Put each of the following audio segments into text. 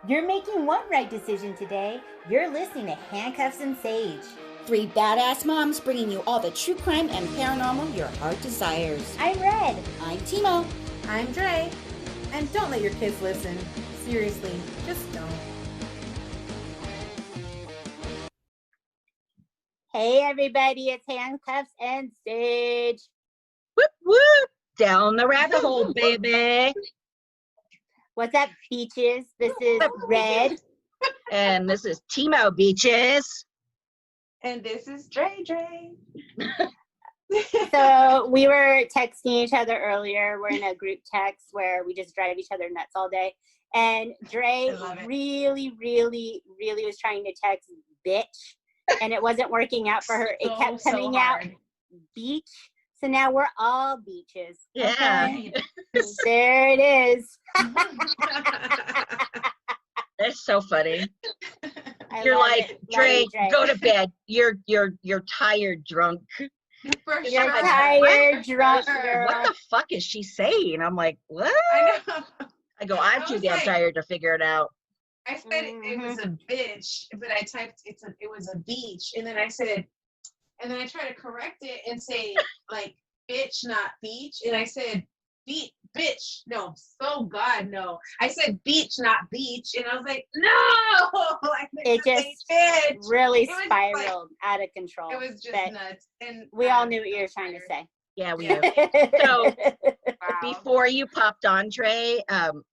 You're making one right decision today. You're listening to Handcuffs and Sage. Three badass moms bringing you all the true crime and paranormal your heart desires. I'm Red. I'm Timo. I'm Dre. And don't let your kids listen. Seriously, just don't. Hey everybody, it's Handcuffs and Sage. Whoop whoop! Down the rabbit hole, baby. What's up, beaches? This is Red. And this is Timo Beaches. And this is Dre. So we were texting each other earlier. We're in a group text where we just drive each other nuts all day. And Dre really was trying to text bitch, and it wasn't working out for her. It kept coming out beach. So now we're all beaches. Yeah. Okay? There it is. That's so funny. You're like, Dre, go to bed. You're tired, drunk. For You're sure. tired, drunk girl. What the fuck is she saying? I'm like, what? I know. I go, I'm too damn tired to figure it out. I said it was a bitch, but I typed it was a beach, and then I said, and then I tried to correct it and say like bitch, not beach, and I said bitch, no, so God, no. I said beach, not beach, and I was like, no, like, it just really spiraled out of control. It was just nuts, and we all knew what you were trying to say. Yeah, we knew. So before you popped on, Trey,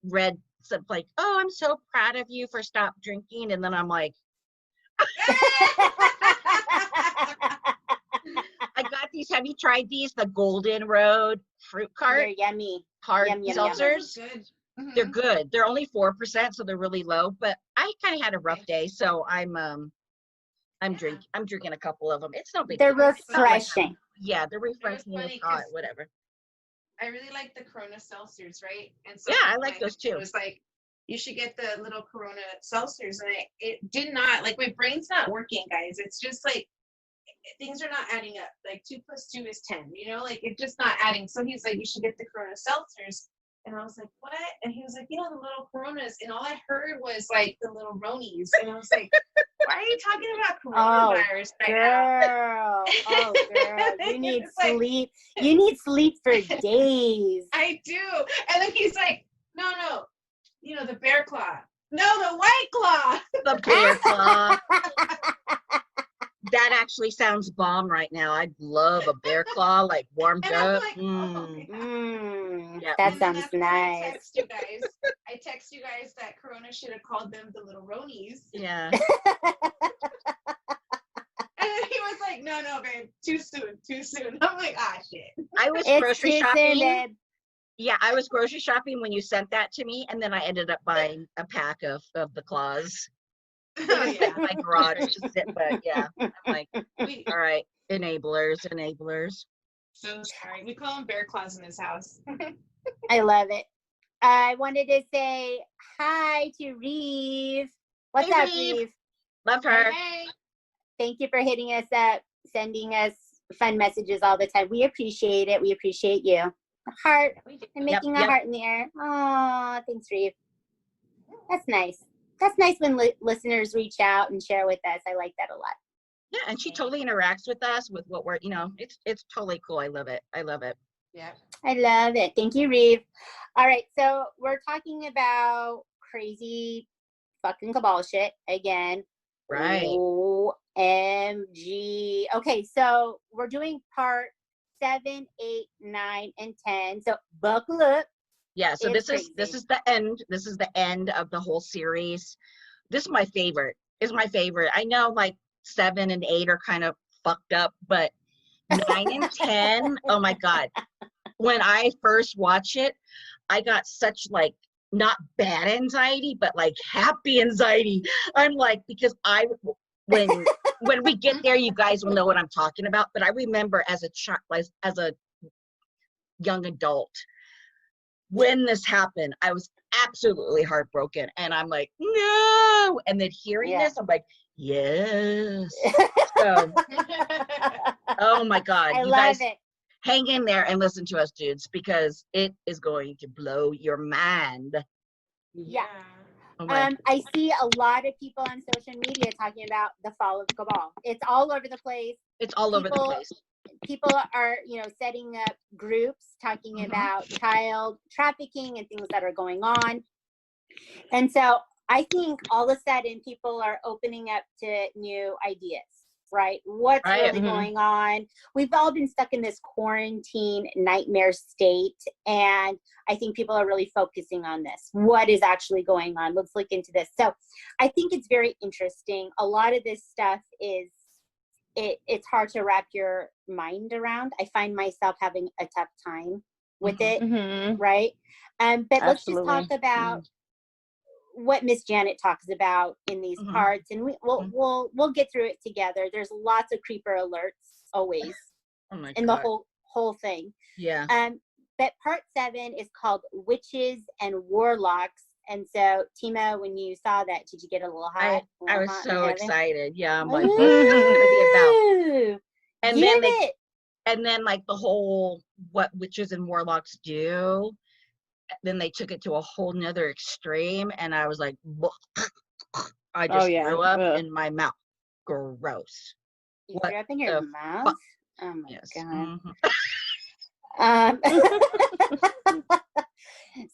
Red said like, "Oh, I'm so proud of you for stop drinking," and then I'm like, I got these. Have you tried these? The Golden Road fruit cart. They're yummy. Hard yum, seltzers. Good. Mm-hmm. They're good. They're only 4%, so they're really low. But I kind of had a rough day, so I'm drinking a couple of them. It's no big deal. They're refreshing. Yeah, they're refreshing. Whatever. I really like the Corona seltzers, right? And so yeah, I like those too. It was like, you should get the little Corona seltzers, and it did not, like, my brain's not working, guys. It's just like things are not adding up. Like 2 + 2 is 10, you know, like it's just not adding. So he's like, you should get the Corona seltzers. And I was like, what? And he was like, you know, the little Coronas. And all I heard was like the little Ronies. And I was like, why are you talking about coronavirus right now? Oh, girl. You need sleep. You need sleep for days. I do. And then he's like, no, you know, the bear claw. No, the white claw. The bear claw. That actually sounds bomb right now. I'd love a bear claw, like warmed up. Like, yeah, that sounds nice. I text you guys that Corona should have called them the little Ronies. Yeah. And then he was like, no, babe, too soon. I'm like, shit. I was grocery shopping. Yeah, I was grocery shopping when you sent that to me, and then I ended up buying a pack of the claws. Yeah. My garage to sit, but yeah, I'm like, all right, enablers. So sorry, we call them bear claws in this house. I love it. I wanted to say hi to Reeve. What's up, Reeve? Love her. Hey. Thank you for hitting us up, sending us fun messages all the time. We appreciate it. We appreciate you. A heart and making a heart in the air. Oh, thanks, Reeve. That's nice. That's nice when listeners reach out and share with us. I like that a lot. Yeah, and she totally interacts with us with what we're, you know, it's totally cool. I love it. Yeah. I love it. Thank you, Reeve. All right, so we're talking about crazy fucking cabal shit again. Right. OMG. Okay, so we're doing part 7, 8, 9, and 10. So buckle up. Yeah, so this is the end. This is the end of the whole series. This is my favorite. I know like 7 and 8 are kind of fucked up, but 9 and 10, oh my God. When I first watched it, I got such like not bad anxiety, but like happy anxiety. I'm like, because when we get there, you guys will know what I'm talking about. But I remember as a child, as a young adult, when this happened, I was absolutely heartbroken, and I'm like, no. And then hearing this, I'm like, yes. So, oh my God, I love it. Hang in there and listen to us, dudes, because it is going to blow your mind. Yeah. Okay. I see a lot of people on social media talking about the Fall of Cabal. It's all over the place. It's all over the place. People are, setting up groups talking about child trafficking and things that are going on. And so I think all of a sudden people are opening up to new ideas, right? What's really going on? We've all been stuck in this quarantine nightmare state. And I think people are really focusing on this. What is actually going on? Let's look into this. So I think it's very interesting. A lot of this stuff is, it's hard to wrap your mind around. I find myself having a tough time with it, right? But let's just talk about what Miss Janet talks about in these parts, and we'll get through it together. There's lots of creeper alerts always in the whole thing. Yeah. But part 7 is called Witches and Warlocks. And so, Timo, when you saw that, did you get a little hot? I was so excited. Yeah, I'm like, what's this gonna be about? And then like the whole what witches and warlocks do. Then they took it to a whole nother extreme, and I was like, I just threw up in my mouth. Gross. You threw up in your mouth? Oh my God.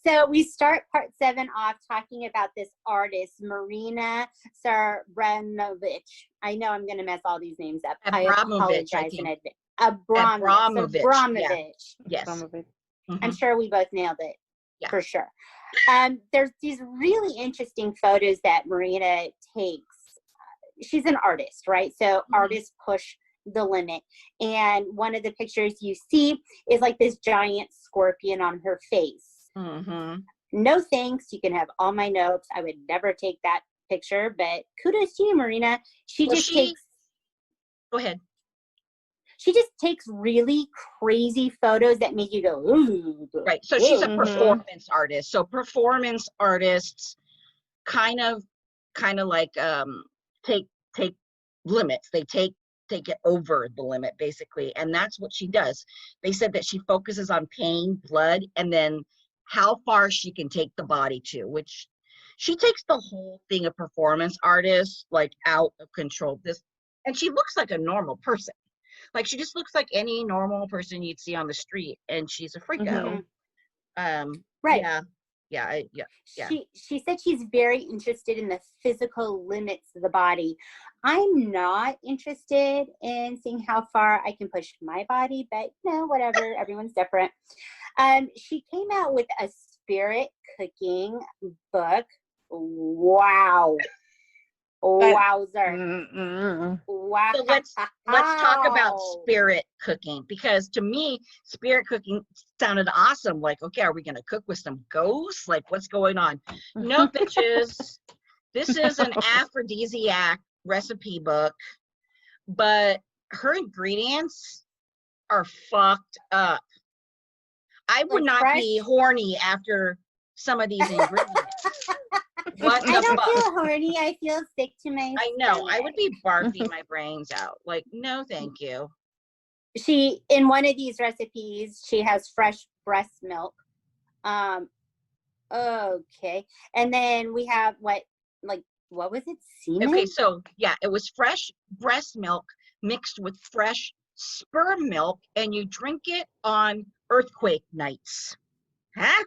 So we start part 7 off talking about this artist, Marina Abramovich. I know I'm going to mess all these names up. I apologize in advance. Abramovich. Yes. I'm sure we both nailed it. Yeah. For sure. There's these really interesting photos that Marina takes. She's an artist, right? So artists push the limit. And one of the pictures you see is like this giant scorpion on her face. No thanks. You can have all my notes. I would never take that picture, but kudos to you, Marina. She takes. Go ahead. She just takes really crazy photos that make you go, ooh. Right. So she's a performance artist. So performance artists kind of like take limits. They take it over the limit, basically. And that's what she does. They said that she focuses on pain, blood, and then how far she can take the body to, which she takes the whole thing of performance artists like out of control. And she looks like a normal person. Like she just looks like any normal person you'd see on the street, and she's a freako. Right. Yeah. She said she's very interested in the physical limits of the body. I'm not interested in seeing how far I can push my body, but whatever. Everyone's different. She came out with a spirit cooking book. Wow. Wowzer. Wow. So let's talk about spirit cooking, because to me, spirit cooking sounded awesome. Like, okay, are we going to cook with some ghosts? Like, what's going on? No, bitches. This is an aphrodisiac recipe book, but her ingredients are fucked up. I would not be horny after some of these ingredients. What I don't feel horny. I feel sick to my I know. stomach. I would be barfing my brains out. Like, no, thank you. She, in one of these recipes, she has fresh breast milk. Okay. And then we have what was it? Semen? Okay, so yeah, it was fresh breast milk mixed with fresh sperm milk, and you drink it on earthquake nights. Huh?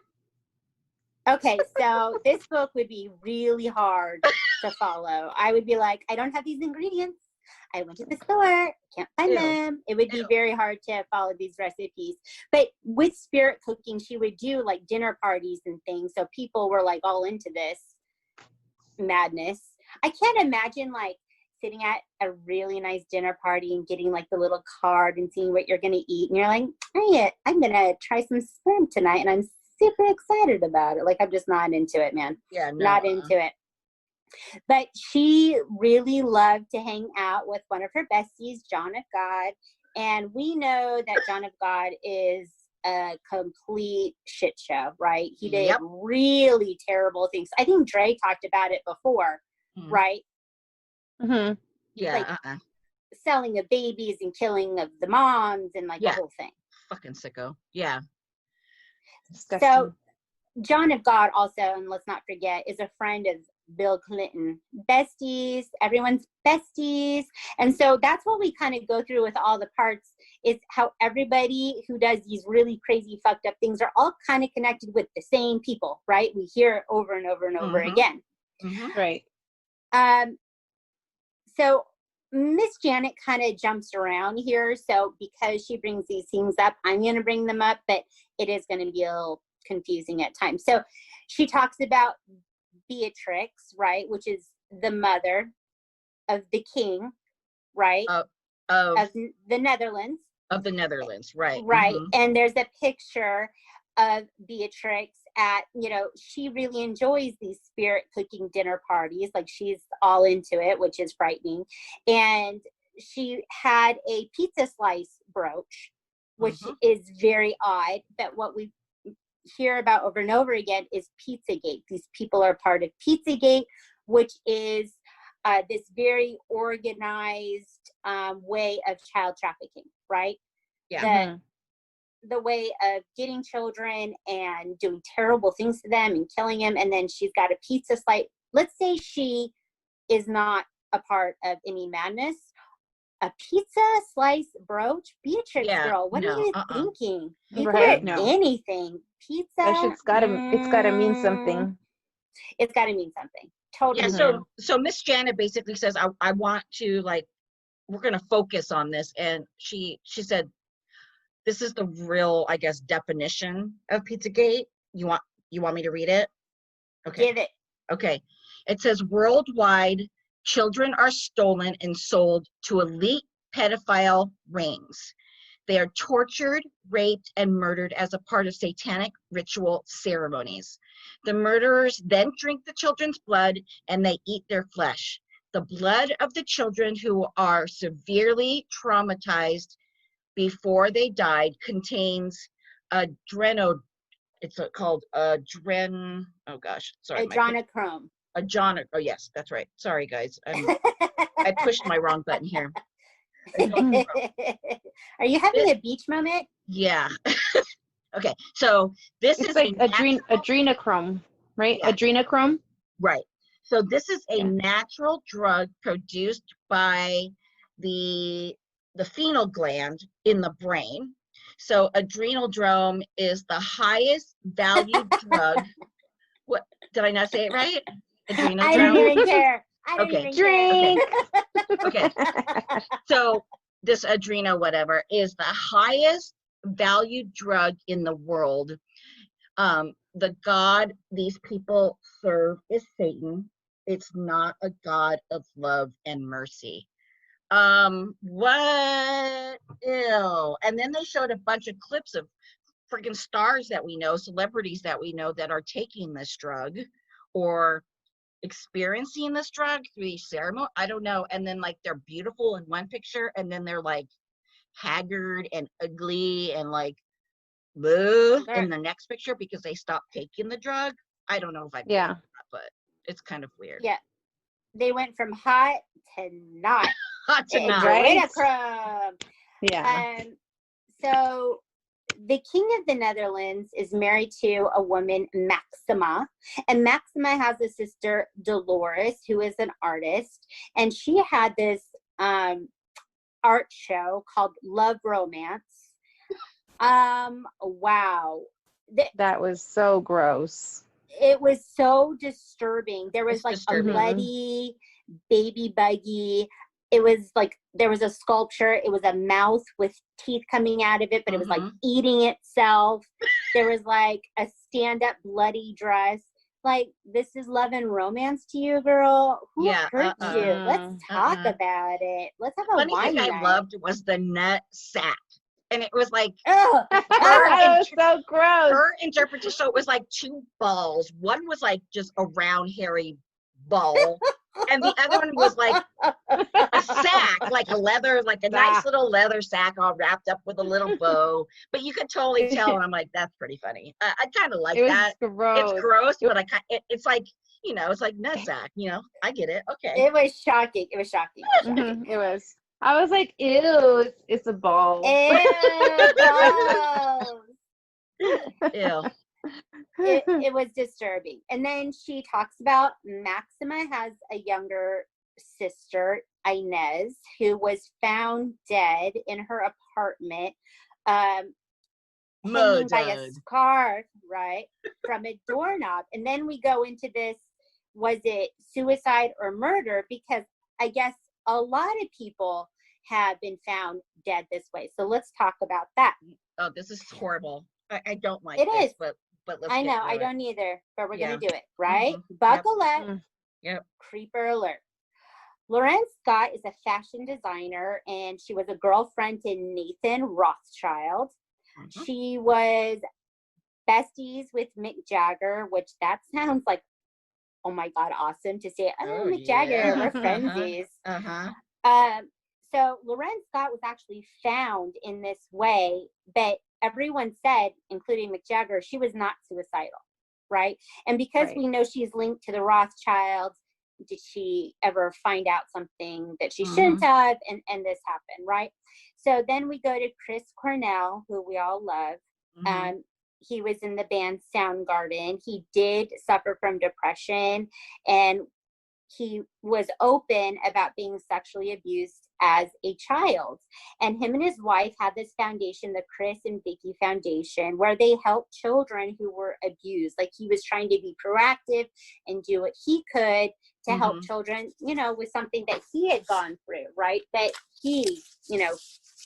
Okay, so this book would be really hard to follow. I would be like, I don't have these ingredients. I went to the store, can't find them. It would be very hard to follow these recipes. But with spirit cooking, she would do like dinner parties and things. So people were like all into this madness. I can't imagine like sitting at a really nice dinner party and getting like the little card and seeing what you're going to eat. And you're like, hey, I'm going to try some sperm tonight. And I'm super excited about it. Like, I'm just not into it, man. Yeah, no. Not into it. But she really loved to hang out with one of her besties, John of God. And we know that John of God is a complete shit show, right? He did really terrible things. I think Dre talked about it before, right? Yeah. Like, selling of babies and killing of the moms and like the whole thing. Fucking sicko. Yeah. So John of God also, and let's not forget, is a friend of Bill Clinton. Besties, everyone's besties. And so that's what we kind of go through with all the parts, is how everybody who does these really crazy fucked up things are all kind of connected with the same people, right? We hear it over and over and over again. Right. So Miss Janet kind of jumps around here. So because she brings these things up, I'm going to bring them up, but it is going to be a little confusing at times. So she talks about Beatrix, right, which is the mother of the king, right, of the Netherlands. Of the Netherlands, right. Right. And there's a picture of Beatrix at, you know, she really enjoys these spirit cooking dinner parties. Like, she's all into it, which is frightening. And she had a pizza slice brooch, which is very odd. But what we hear about over and over again is Pizzagate. These people are part of Pizzagate, which is this very organized way of child trafficking, right? Yeah. The way of getting children and doing terrible things to them and killing them. And then she's got a pizza slice. Let's say she is not a part of any madness. A pizza slice brooch? Beatrix, girl, what are you thinking? You Right, could anything. Pizza? That shit's it's gotta mean something. It's gotta mean something. Totally. Yeah, so Miss Janet basically says, I want to, like, we're gonna focus on this. And she said, this is the real, I guess, definition of Pizzagate. You want me to read it? Okay. Give it. Okay. It says, worldwide, children are stolen and sold to elite pedophile rings. They are tortured, raped, and murdered as a part of satanic ritual ceremonies. The murderers then drink the children's blood and they eat their flesh. The blood of the children who are severely traumatized before they died contains adrenochrome. Oh yes, that's right. Sorry guys, I pushed my wrong button here. Are you having a beach moment? Yeah. Okay, so this is like adrenochrome, right? Yeah. Adrenochrome. Right. So this is a natural drug produced by the pineal gland in the brain. So adrenochrome is the highest valued drug. What, did I not say it right? Adrenochrome. I don't even care. I don't even drink. Okay. So this whatever is the highest valued drug in the world. The god these people serve is Satan. It's not a god of love and mercy. What? Ew. And then they showed a bunch of clips of freaking stars that we know, celebrities that we know that are taking this drug or experiencing this drug through these ceremony. I don't know. And then, like, they're beautiful in one picture and then they're like haggard and ugly and like bleh in the next picture because they stopped taking the drug. I don't know if but it's kind of weird. Yeah. They went from hot to not. Hot to not. Adrenochrome. Yeah. So the king of the Netherlands is married to a woman, Maxima. And Maxima has a sister, Dolores, who is an artist. And she had this art show called Love Romance. Wow. That was so gross. It was so disturbing. There was like a bloody baby buggy. It was like, there was a sculpture. It was a mouth with teeth coming out of it, but it was like eating itself. There was like a stand-up bloody dress. Like, this is love and romance to you, girl? Who hurt you? Let's talk about it. Let's have a wine night. I loved was the nut sack. And it was like, that was so gross. Her interpretation, so it was like two balls. One was like just a round, hairy ball. And the other one was like a sack, like a leather, like a nice little leather sack all wrapped up with a little bow. But you could totally tell. And I'm like, that's pretty funny. I kind of like that. Gross. It's gross, but it's like, you know, it's like nut sack, you know, I get it. Okay. It was shocking. It was shocking. It was. I was like, ew, it's a ball. Ew, balls. Ew. it was disturbing. And then she talks about Maxima has a younger sister, Inez, who was found dead in her apartment, hanging by a scarf, right, from a doorknob. And then we go into this, was it suicide or murder? Because I guess a lot of people have been found dead this way. So let's talk about that. Oh, this is horrible. I don't like it this, is. but let's I know, I don't either, but we're going to do it, right? Buckle up. Yep. Creeper alert. Lauren Scott is a fashion designer, and she was a girlfriend to Nathan Rothschild. She was besties with Mick Jagger, which that sounds like, oh my God, awesome to say, oh, Mick Jagger, we're friendsies. So Lauren Scott was actually found in this way, but everyone said, including Mick Jagger, she was not suicidal, right? And because we know she's linked to the Rothschilds, did she ever find out something that she shouldn't have? And this happened, right? So then we go to Chris Cornell, who we all love. He was in the band Soundgarden. He did suffer from depression, and he was open about being sexually abused as a child. And him and his wife had this foundation, the Chris and Vicky Foundation, where they help children who were abused. Like, he was trying to be proactive and do what he could to help children, you know, with something that he had gone through, right? That he, you know,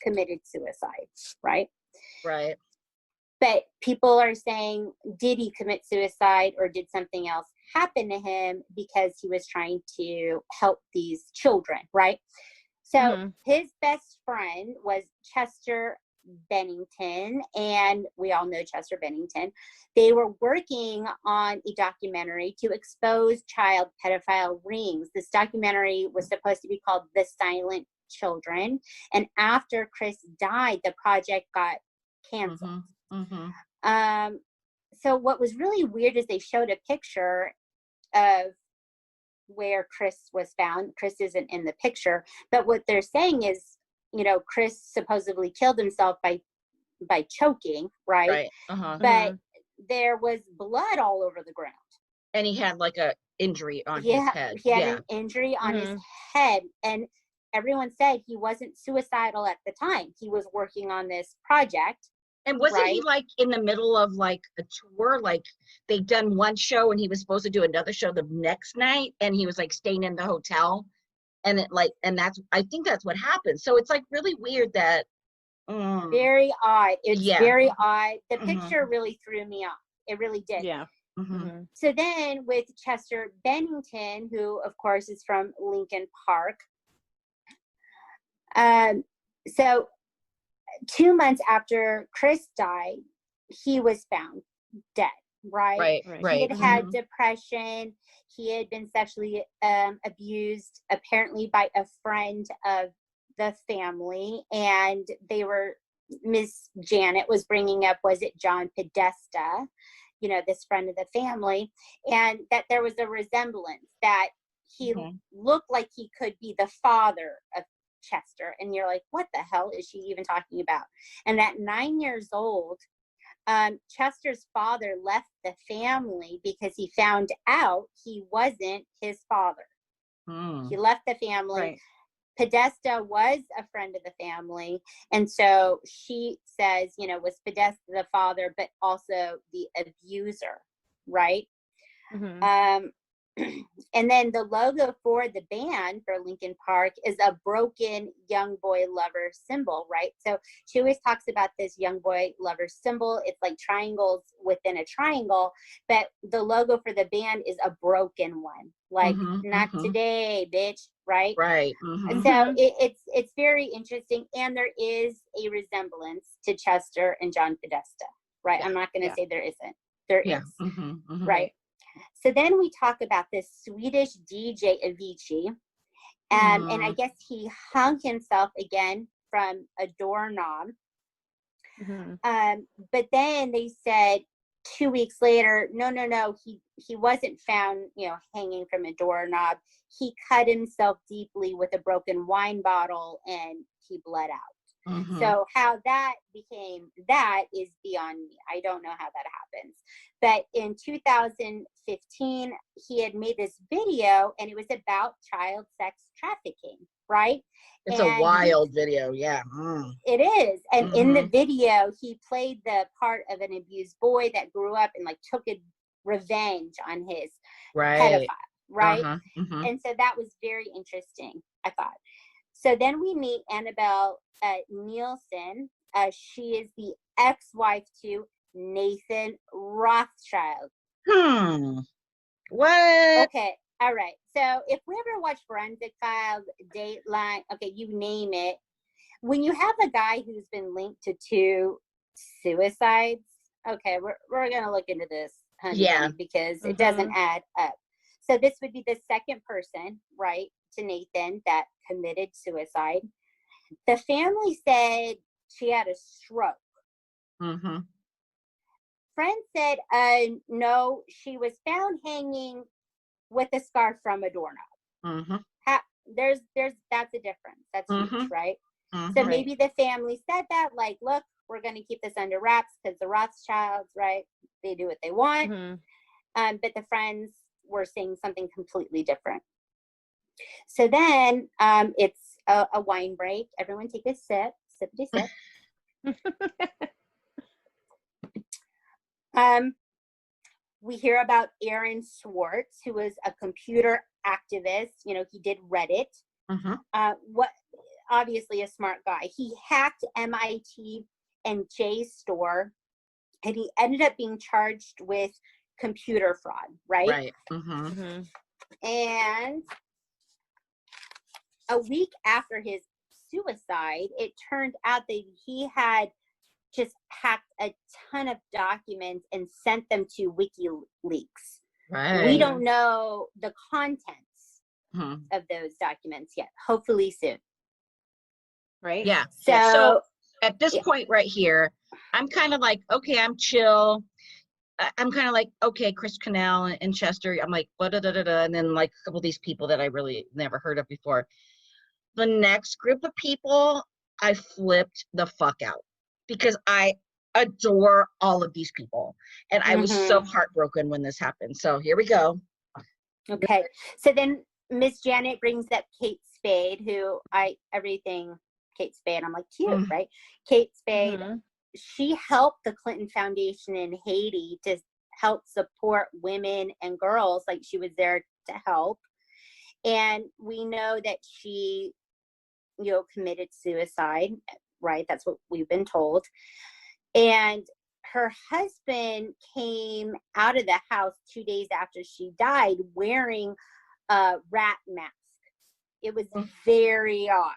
committed suicide, right? Right. But people are saying, did he commit suicide, or did something else happen to him because he was trying to help these children, right? So his best friend was Chester Bennington, and we all know Chester Bennington. They were working on a documentary to expose child pedophile rings. This documentary was supposed to be called The Silent Children, and after Chris died, the project got canceled. So what was really weird is they showed a picture of where Chris was found. Chris isn't in the picture, but what they're saying is, you know, Chris supposedly killed himself by choking, right? But there was blood all over the ground. And he had like a injury on his head. He had an injury on his head, and everyone said he wasn't suicidal at the time. He was working on this project. And wasn't he like in the middle of like a tour? Like, they'd done one show and he was supposed to do another show the next night, and he was like staying in the hotel, and I think that's what happened. So it's like really weird that very odd. It's very odd. The picture really threw me off. It really did. So then with Chester Bennington, who of course is from Lincoln Park, so 2 months after Chris died, he was found dead, right? He had had depression. He had been sexually abused, apparently by a friend of the family. And Miss Janet was bringing up, was it John Podesta, you know, this friend of the family, and that there was a resemblance, that he looked like he could be the father of Chester. And you're like, what the hell is she even talking about? And at 9 years old, Chester's father left the family because he found out he wasn't his father. He left the family. Podesta was a friend of the family, and so she says, you know, was Podesta the father, but also the abuser, right? And then the logo for the band for Lincoln Park is a broken young boy lover symbol, right? So she always talks about this young boy lover symbol. It's like triangles within a triangle, but the logo for the band is a broken one. Like, not today, bitch, right? And so it's very interesting, and there is a resemblance to Chester and John Podesta, right? I'm not going to say there isn't. There is, right? So then we talk about this Swedish DJ Avicii, and I guess he hung himself again from a doorknob. But then they said 2 weeks later, no, he wasn't found, you know, hanging from a doorknob. He cut himself deeply with a broken wine bottle, and he bled out. So how that became that is beyond me. I don't know how that happens. But in 2015, he had made this video, and it was about child sex trafficking, right? It's a wild video, yeah. It is. And in the video, he played the part of an abused boy that grew up and like took a revenge on his pedophile, right? And so that was very interesting, I thought. So then we meet Annabelle Nielsen. She is the ex-wife to Nathan Rothschild. What? Okay. All right. So if we ever watch Forensic Files, Dateline, okay, you name it. When you have a guy who's been linked to 2 suicides, okay, we're gonna look into this, honey, because it doesn't add up. So this would be the second person, right, to Nathan that committed suicide. The family said she had a stroke. Friends said, no, she was found hanging with a scarf from a doorknob. That's a difference. That's huge, right? So maybe the family said that, like, look, we're going to keep this under wraps because the Rothschilds, right? They do what they want. But the friends were saying something completely different. So then it's a wine break. Everyone take a sip, sippity sip. We hear about Aaron Swartz, who was a computer activist. You know, he did Reddit. Obviously a smart guy. He hacked MIT and JSTOR, and he ended up being charged with computer fraud, right? And a week after his suicide, it turned out that he had just hacked a ton of documents and sent them to WikiLeaks. We don't know the contents of those documents yet. Hopefully soon. Right? Yeah. So at this point right here, I'm kind of like, okay, I'm chill. I'm kind of like, okay, Chris Cornell and Chester. I'm like, and then like a couple of these people that I really never heard of before. The next group of people, I flipped the fuck out because I adore all of these people. And I was so heartbroken when this happened. So here we go. Okay. So then Miss Janet brings up Kate Spade, who Kate Spade, I'm like, cute, right? Kate Spade, she helped the Clinton Foundation in Haiti to help support women and girls. Like, she was there to help. And we know that she, committed suicide, right? That's what we've been told. And her husband came out of the house 2 days after she died wearing a rat mask. It was very odd.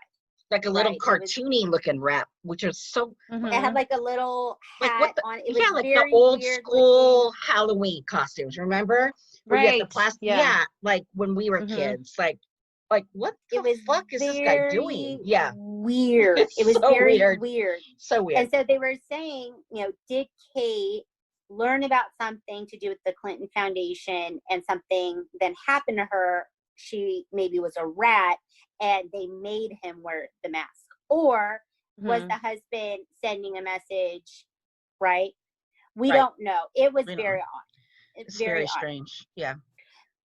Like a little cartoony looking rat, which is so. It had like a little hat on. It was like very the old weird school looking. Halloween costumes. Remember? Where you had the plastic. Yeah, like when we were kids. Like what the fuck is this guy doing? Yeah, weird. It was so very weird. So weird. And so they were saying, did Kate learn about something to do with the Clinton Foundation and something then happened to her? She maybe was a rat and they made him wear the mask. Or was the husband sending a message, right? We don't know. It was very odd. It's very strange. Yeah.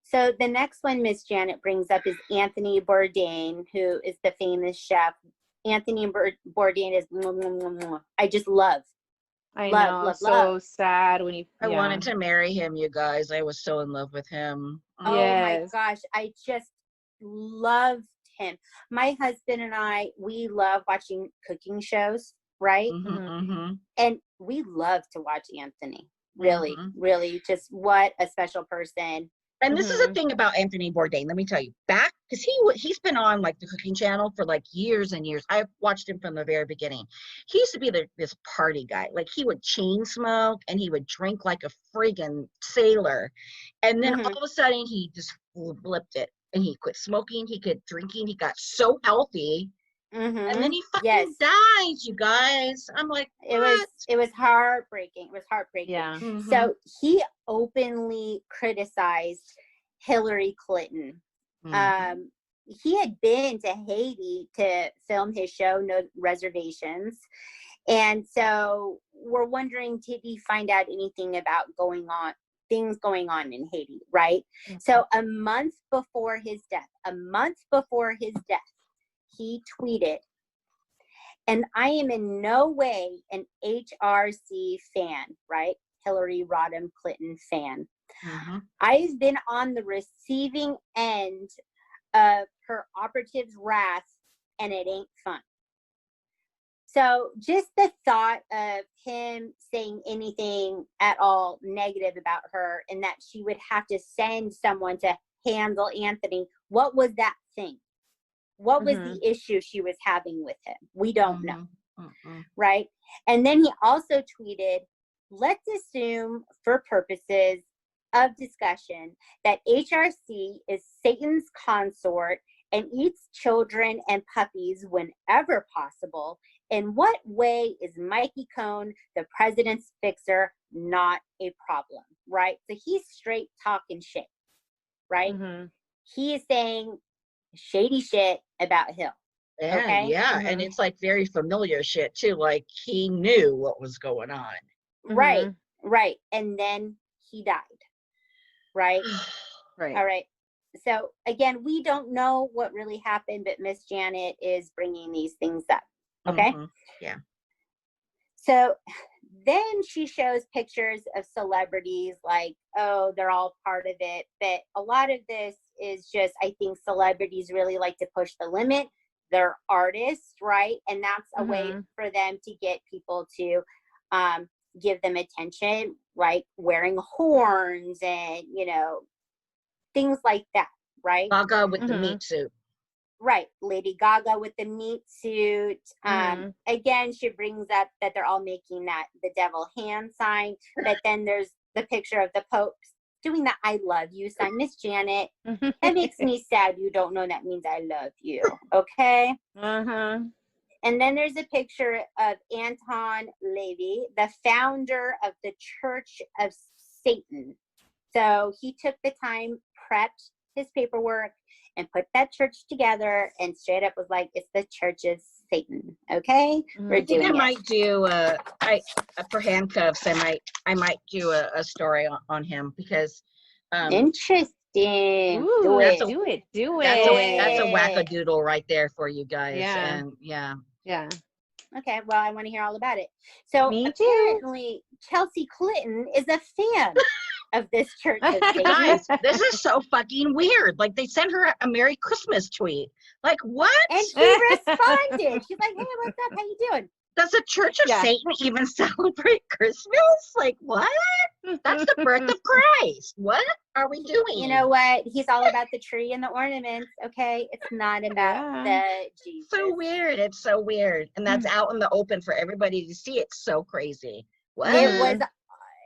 So the next one Miss Janet brings up is Anthony Bourdain, who is the famous chef. Anthony Bourdain is, I just love. I know. So sad when I wanted to marry him, you guys. I was so in love with him. Oh my gosh. I just loved him. My husband and I, we love watching cooking shows, right? And we love to watch Anthony. Really, really, just what a special person. And this is the thing about Anthony Bourdain. Let me tell you, because he's been on like the cooking channel for like years and years. I've watched him from the very beginning. He used to be this party guy. Like, he would chain smoke and he would drink like a friggin' sailor. And then all of a sudden he just flipped it and he quit smoking. He quit drinking. He got so healthy. And then he fucking dies, you guys. I'm like, what? It was heartbreaking. It was heartbreaking. Yeah. So he openly criticized Hillary Clinton. he had been to Haiti to film his show, No Reservations. And so we're wondering, did he find out anything about things going on in Haiti, right? So a month before his death, he tweeted, and I am in no way an HRC fan, right? Hillary Rodham Clinton fan. I've been on the receiving end of her operative's wrath, and it ain't fun. So just the thought of him saying anything at all negative about her, and that she would have to send someone to handle Anthony, what was that thing? What was the issue she was having with him? We don't know, right? And then he also tweeted, let's assume for purposes of discussion that HRC is Satan's consort and eats children and puppies whenever possible. In what way is Mikey Cohn, the president's fixer, not a problem, right? So he's straight talking shit, right? He is saying shady shit about Hill. Okay? And it's like very familiar shit too. Like he knew what was going on. Right. And then he died. Right? Right. All right. So again, we don't know what really happened, but Miss Janet is bringing these things up. Okay. Yeah. So then she shows pictures of celebrities like, oh, they're all part of it. But a lot of this is just, I think celebrities really like to push the limit. They're artists, right? And that's a way for them to get people to give them attention, like wearing horns and, things like that, right? Gaga with the meat suit. Right. Lady Gaga with the meat suit. Again, she brings up that they're all making the devil hand sign. But then there's the picture of the Pope doing the I love you sign. Miss Janet, that makes me sad. You don't know that means I love you. Okay? And then there's a picture of Anton Levy, the founder of the Church of Satan. So he took the time, prepped his paperwork, and put that church together, and straight up was like, it's the Church of Satan. Okay? We're doing it. I might do for handcuffs. I might do a story on him because interesting. Ooh, do it. That's a wackadoodle right there for you guys. And yeah. Okay, well, I want to hear all about it. So Me apparently Chelsea Clinton is a fan of this Church of Satan. Guys, this is so fucking weird. Like they sent her a Merry Christmas tweet. Like what? And she responded. She's like, hey, what's up? How you doing? Does the Church of Satan even celebrate Christmas? Like what? That's the birth of Christ. What are we doing? You know what? He's all about the tree and the ornaments. Okay, it's not about the Jesus. So weird. It's so weird, and that's out in the open for everybody to see. It's so crazy. What?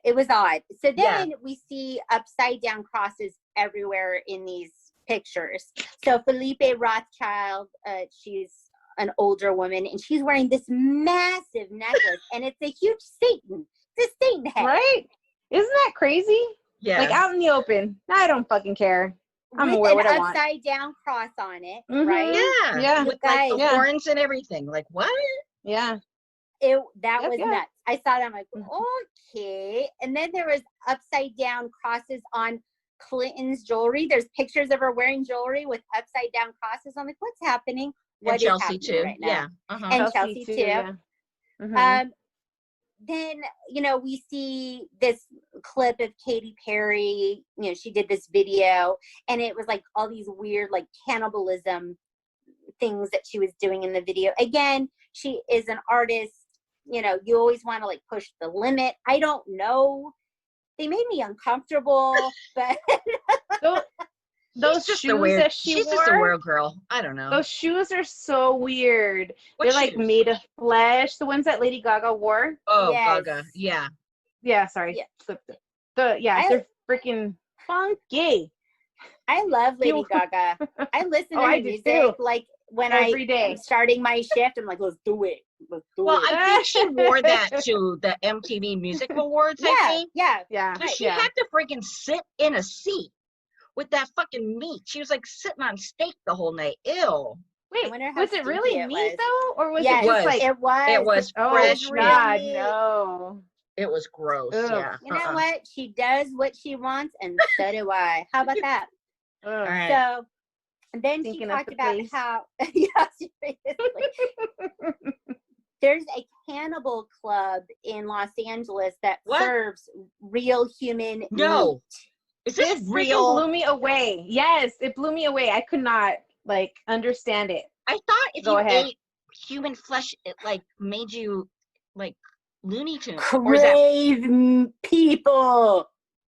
It was odd. So then we see upside down crosses everywhere in these pictures. So Felipe Rothschild, she's an older woman, and she's wearing this massive necklace, and it's a huge Satan. It's a Satan head. Right? Isn't that crazy? Yeah. Like out in the open. I don't fucking care. I'm with aware an what I want. upside down cross on it, right? Yeah. With like the horns and everything. Like what? Yeah. That was nuts. I saw that. I'm like, okay. And then there was upside down crosses on Clinton's jewelry. There's pictures of her wearing jewelry with upside down crosses. I'm like, what's happening? What is Chelsea happening too. right now? Yeah. And Chelsea too. Yeah. Then, we see this clip of Katy Perry. She did this video, and it was like all these weird, like cannibalism things that she was doing in the video. Again, she is an artist. You always want to like push the limit. I don't know. They made me uncomfortable, but those shoes that she's just a weird girl. I don't know. Those shoes are so weird. What They're shoes? like made of flesh. The ones that Lady Gaga wore. Oh, yes. Gaga. Yeah. Yeah. Sorry. Yeah. They're freaking funky. I love Lady Gaga. I listen to her music too. Like when every day. I'm starting my shift. I'm like, let's do it. Well, I think she wore that to the MTV Music Awards. I think. Yeah. She had to freaking sit in a seat with that fucking meat. She was like sitting on steak the whole night. Ew. Wait, wonder how was it really stinky it meat was. though, or was Yes, it just like? it was. It was Oh fresh meat. God, meat. no. It was gross. Ugh. Yeah. You know what? She does what she wants, and so do I. How about that? Ugh. All right. So then Thinking she of talked the about place. how yes, seriously. There's a cannibal club in Los Angeles that What? serves real human No. meat. Is this This freaking real? blew me away. Yes, it blew me away. I could not like understand it. I thought if Go you ahead. ate human flesh, it like made you like Looney Tunes. Or is that Crave people.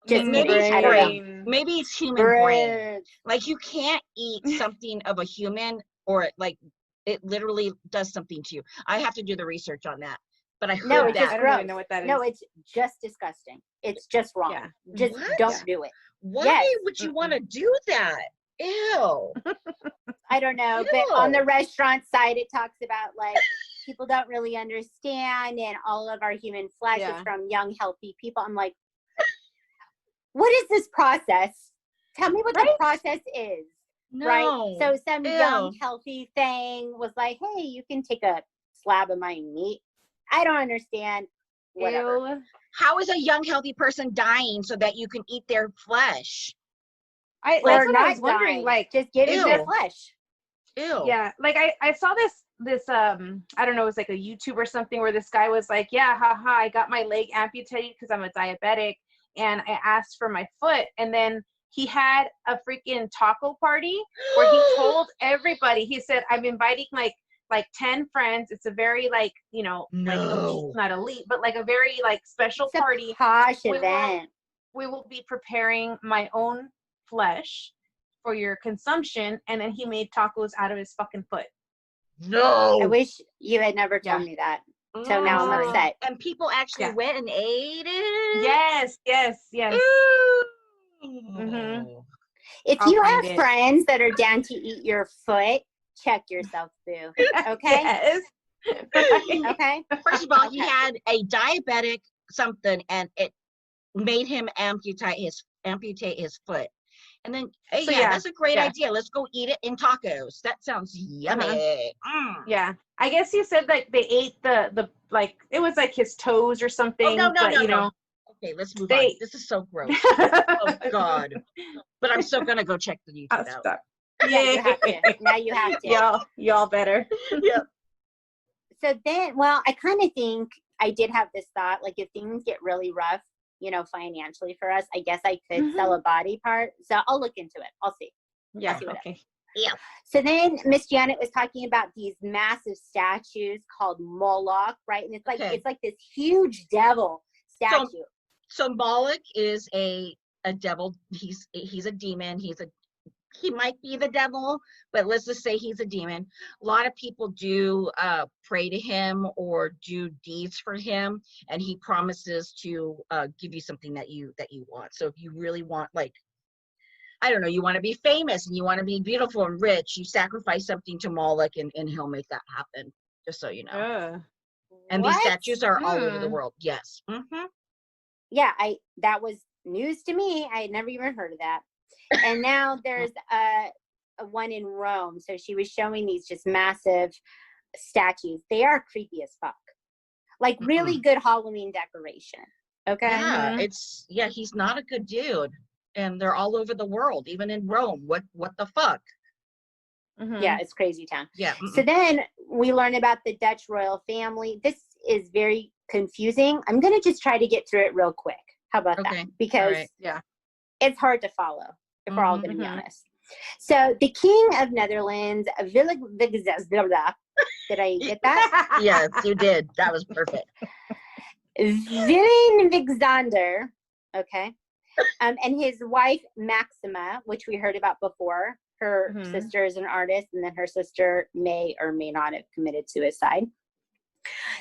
Just maybe kidding. it's I don't know. brain. Maybe it's human brain. Brain. Like you can't eat something of a human, or like it literally does something to you. I have to do the research on that. But I heard No, it's I just that. don't gross. even know what that is. No, it's just disgusting. It's just wrong. Yeah. Just What? don't Yeah. do it. Why Yes. would you want to do that? Ew. I don't know, but on the restaurant side, it talks about like people don't really understand, and all of our human flesh is from young, healthy people. I'm like, what is this process? Tell me what the process is. No. Right? So some Ew. young, healthy thing was like, hey, you can take a slab of my meat. I don't understand. Whatever. Ew. How is a young, healthy person dying so that you can eat their flesh? That's Or what not I was wondering. dying. Like, just giving their Ew. flesh. Ew. yeah, like I saw this I don't know, it was like a YouTube or something where this guy was like, yeah, haha, I got my leg amputated because I'm a diabetic, and I asked for my foot, and then he had a freaking taco party where he told everybody, he said, I'm inviting like 10 friends. It's a very like, you know, like elite, not elite, but like a very like special It's a party. posh We event. We will be preparing my own flesh for your consumption. And then he made tacos out of his fucking foot. No. I wish you had never told me that. So now I'm upset. And people actually went and ate it? Yes. Mm-hmm. If I'll you find have it. friends that are down to eat your foot, check yourself, boo. Okay? Yes. Okay? First of all, he Okay. had a diabetic something, and it made him amputate his foot. And then, hey, So, yeah, that's a great yeah. idea. Let's go eat it in tacos. That sounds yummy. Yeah. I guess you said like they ate the like it was like his toes or something. Oh, no, but, you know. Okay, let's move on. This is so gross. Oh God. But I'm still gonna go check the YouTube out. Stop. Yeah, you have to. Now you have to. Y'all better. Yeah. So then, well, I kind of think I did have this thought, like if things get really rough, you know, financially for us, I guess I could sell a body part. So I'll look into it. I'll see. Yeah. I'll see what Okay. Yeah. So then Miss Janet was talking about these massive statues called Moloch, right? And it's like it's like this huge devil statue. So Moloch is a devil. He's a demon. He might be the devil, but let's just say he's a demon. A lot of people do pray to him or do deeds for him, and he promises to give you something that you want. So if you really want, like, I don't know, you want to be famous and you want to be beautiful and rich, you sacrifice something to Moloch, and he'll make that happen, just so you know. And these statues are all over the world. Yes. Mm-hmm. Yeah, that was news to me. I had never even heard of that. And now there's a one in Rome. So she was showing these just massive statues. They are creepy as fuck. Like really good Halloween decoration. Okay. Yeah, he's not a good dude. And they're all over the world, even in Rome. What the fuck? Yeah, it's crazy town. Yeah. So then we learn about the Dutch royal family. This is very confusing. I'm going to just try to get through it real quick. How about that? Because it's hard to follow, if we're all going to be honest. So the King of Netherlands, Willem-Alexander, did I get that? Yes, you did. That was perfect. Willem-Alexander, okay, and his wife Maxima, which we heard about before. Her sister is an artist, and then her sister may or may not have committed suicide.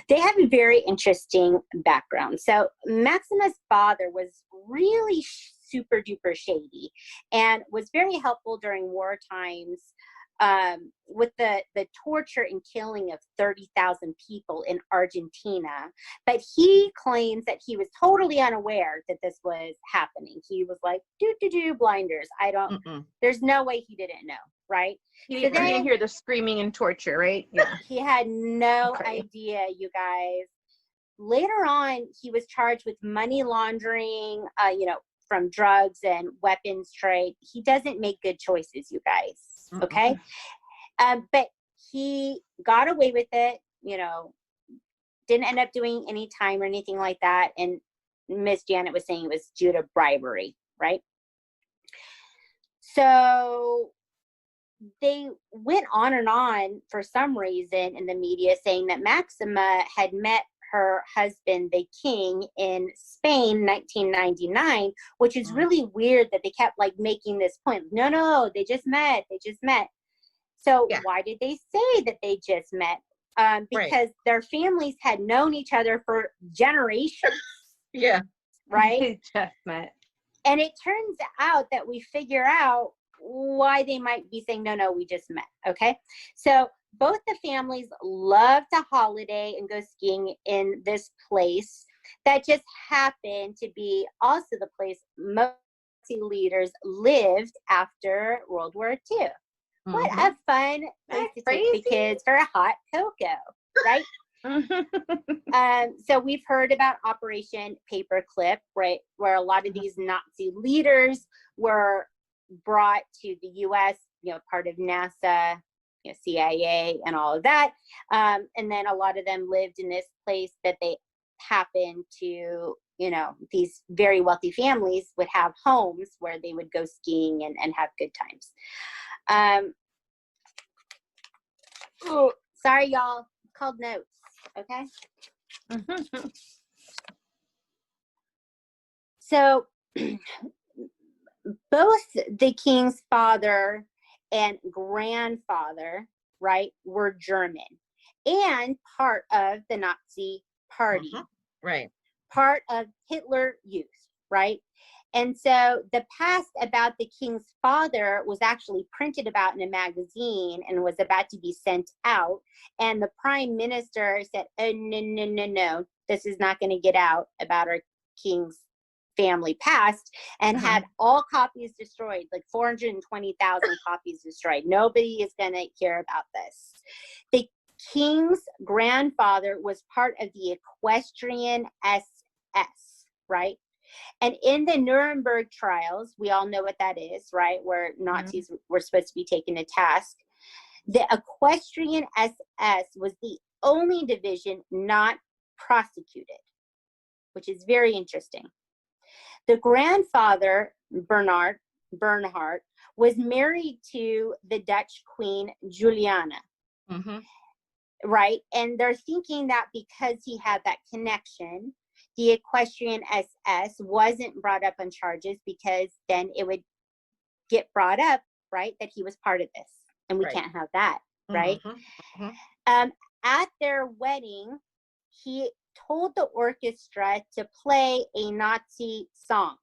They have a very interesting background. So Maxima's father was really super duper shady and was very helpful during war times with the torture and killing of 30,000 people in Argentina. But he claims that he was totally unaware that this was happening. He was like, blinders. There's no way he didn't know, right? He didn't hear the screaming and torture, right? Yeah. He had no idea, you guys. Later on, he was charged with money laundering, from drugs and weapons trade. He doesn't make good choices, you guys. Okay. But he got away with it, didn't end up doing any time or anything like that. And Miss Janet was saying it was due to bribery, right? So they went on and on for some reason in the media saying that Maxima had met her husband, the king, in Spain, 1999, which is really weird that they kept like making this point. No, they just met. So why did they say that they just met? Because their families had known each other for generations. Yeah. Right? They just met. And it turns out that we figure out why they might be saying, no, we just met. Okay. So both the families love to holiday and go skiing in this place that just happened to be also the place most leaders lived after World War II. What a fun place to take the kids for a hot cocoa, right? So we've heard about Operation Paperclip, right, where a lot of these Nazi leaders were brought to the U.S., part of NASA, CIA, and all of that. And then a lot of them lived in this place that they happened to, these very wealthy families would have homes where they would go skiing and have good times. Sorry, y'all. It's called notes. Okay. So both the king's father and grandfather, right, were German and part of the Nazi party. Right. Part of Hitler Youth, right? And so the past about the king's father was actually printed about in a magazine and was about to be sent out. And the prime minister said, oh, no, this is not going to get out about our king's family past, and had all copies destroyed, like 420,000 copies destroyed. Nobody is going to hear about this. The king's grandfather was part of the equestrian SS, right? And in the Nuremberg trials, we all know what that is, right? Where Nazis were supposed to be taken to task. The equestrian SS was the only division not prosecuted, which is very interesting. The grandfather, Bernhard, was married to the Dutch queen, Juliana, right? And they're thinking that because he had that connection, the equestrian SS wasn't brought up on charges, because then it would get brought up, right, that he was part of this. And we can't have that, right? At their wedding, he told the orchestra to play a Nazi song.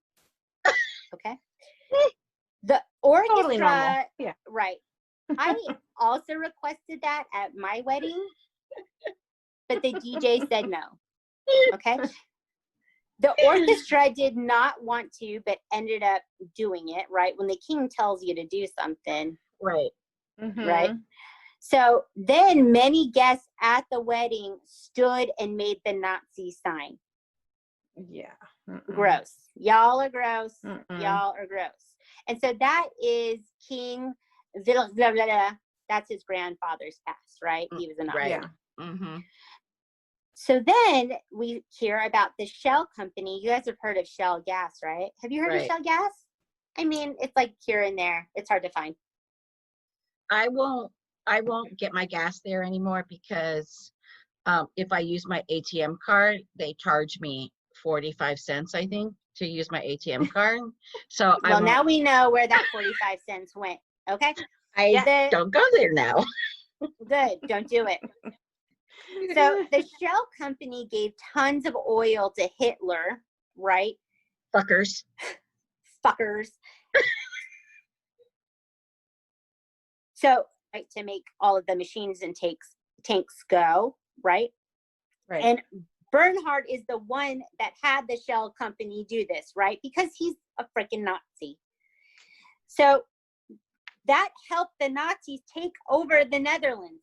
Okay. The orchestra, totally normal. Yeah. Right. I also requested that at my wedding, but the DJ said no. Okay. The orchestra did not want to, but ended up doing it, right? When the king tells you to do something. Right. Right. So then many guests at the wedding stood and made the Nazi sign. Yeah. Gross. Y'all are gross. Y'all are gross. And so that is King Widdle. That's his grandfather's past, right? He was a Nazi. Yeah. So then we hear about the Shell company. You guys have heard of Shell gas, right? Have you heard of Shell gas? I mean, it's like here and there. It's hard to find. I won't get my gas there anymore, because if I use my ATM card, they charge me 45 cents, I think, to use my ATM card. So well, now we know where that 45 cents went. Okay. Don't go there now. Good. Don't do it. So the Shell company gave tons of oil to Hitler, right? Fuckers. Fuckers. So to make all of the machines and tanks go, right? Right. And Bernhard is the one that had the shell company do this, right? Because he's a freaking Nazi. So that helped the Nazis take over the Netherlands,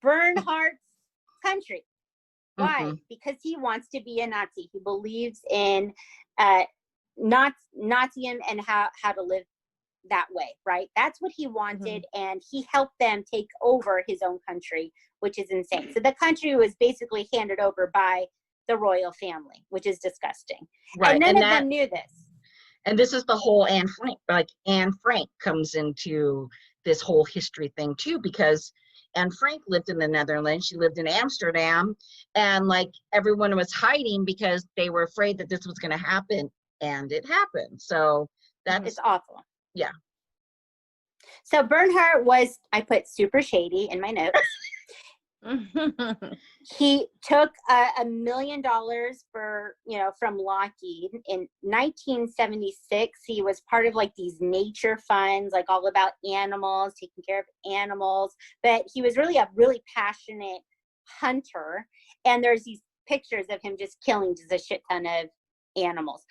Bernhard's country. Why? Because he wants to be a Nazi. He believes in Nazism and how to live that way, right? That's what he wanted, and he helped them take over his own country, which is insane. So the country was basically handed over by the royal family, which is disgusting. Right. And none of them knew this. And this is the whole Anne Frank, like Anne Frank comes into this whole history thing too, because Anne Frank lived in the Netherlands. She lived in Amsterdam, and like everyone was hiding because they were afraid that this was going to happen, and it happened. So it's awful. Yeah. So Bernhard was, I put super shady in my notes. He took $1 million from Lockheed in 1976. He was part of like these nature funds, like all about animals, taking care of animals. But he was really a really passionate hunter. And there's these pictures of him just killing just a shit ton of animals.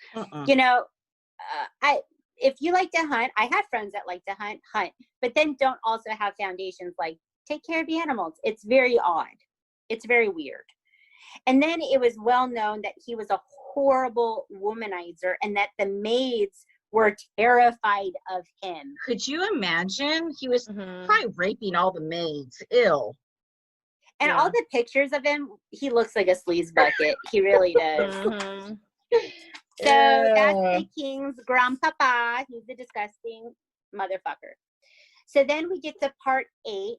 If you like to hunt, I have friends that like to hunt, but then don't also have foundations like take care of the animals. It's very odd. It's very weird. And then it was well known that he was a horrible womanizer and that the maids were terrified of him. Could you imagine? He was probably raping all the maids. Ew. And all the pictures of him, he looks like a sleaze bucket. He really does. So that's the king's grandpapa. He's a disgusting motherfucker. So then we get to part 8.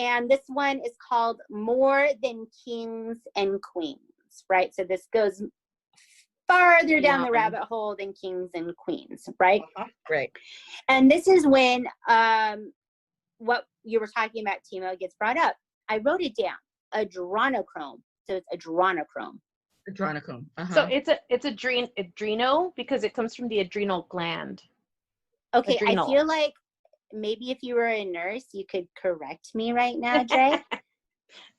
And this one is called More Than Kings and Queens, right? So this goes farther down the rabbit hole than kings and queens, right? Right. And this is when what you were talking about, Timo, gets brought up. I wrote it down, adrenochrome. So it's adrenochrome. Adrenochrome. So it's adreno because it comes from the adrenal gland. Okay, Adrenal. I feel like maybe if you were a nurse, you could correct me right now, Dre.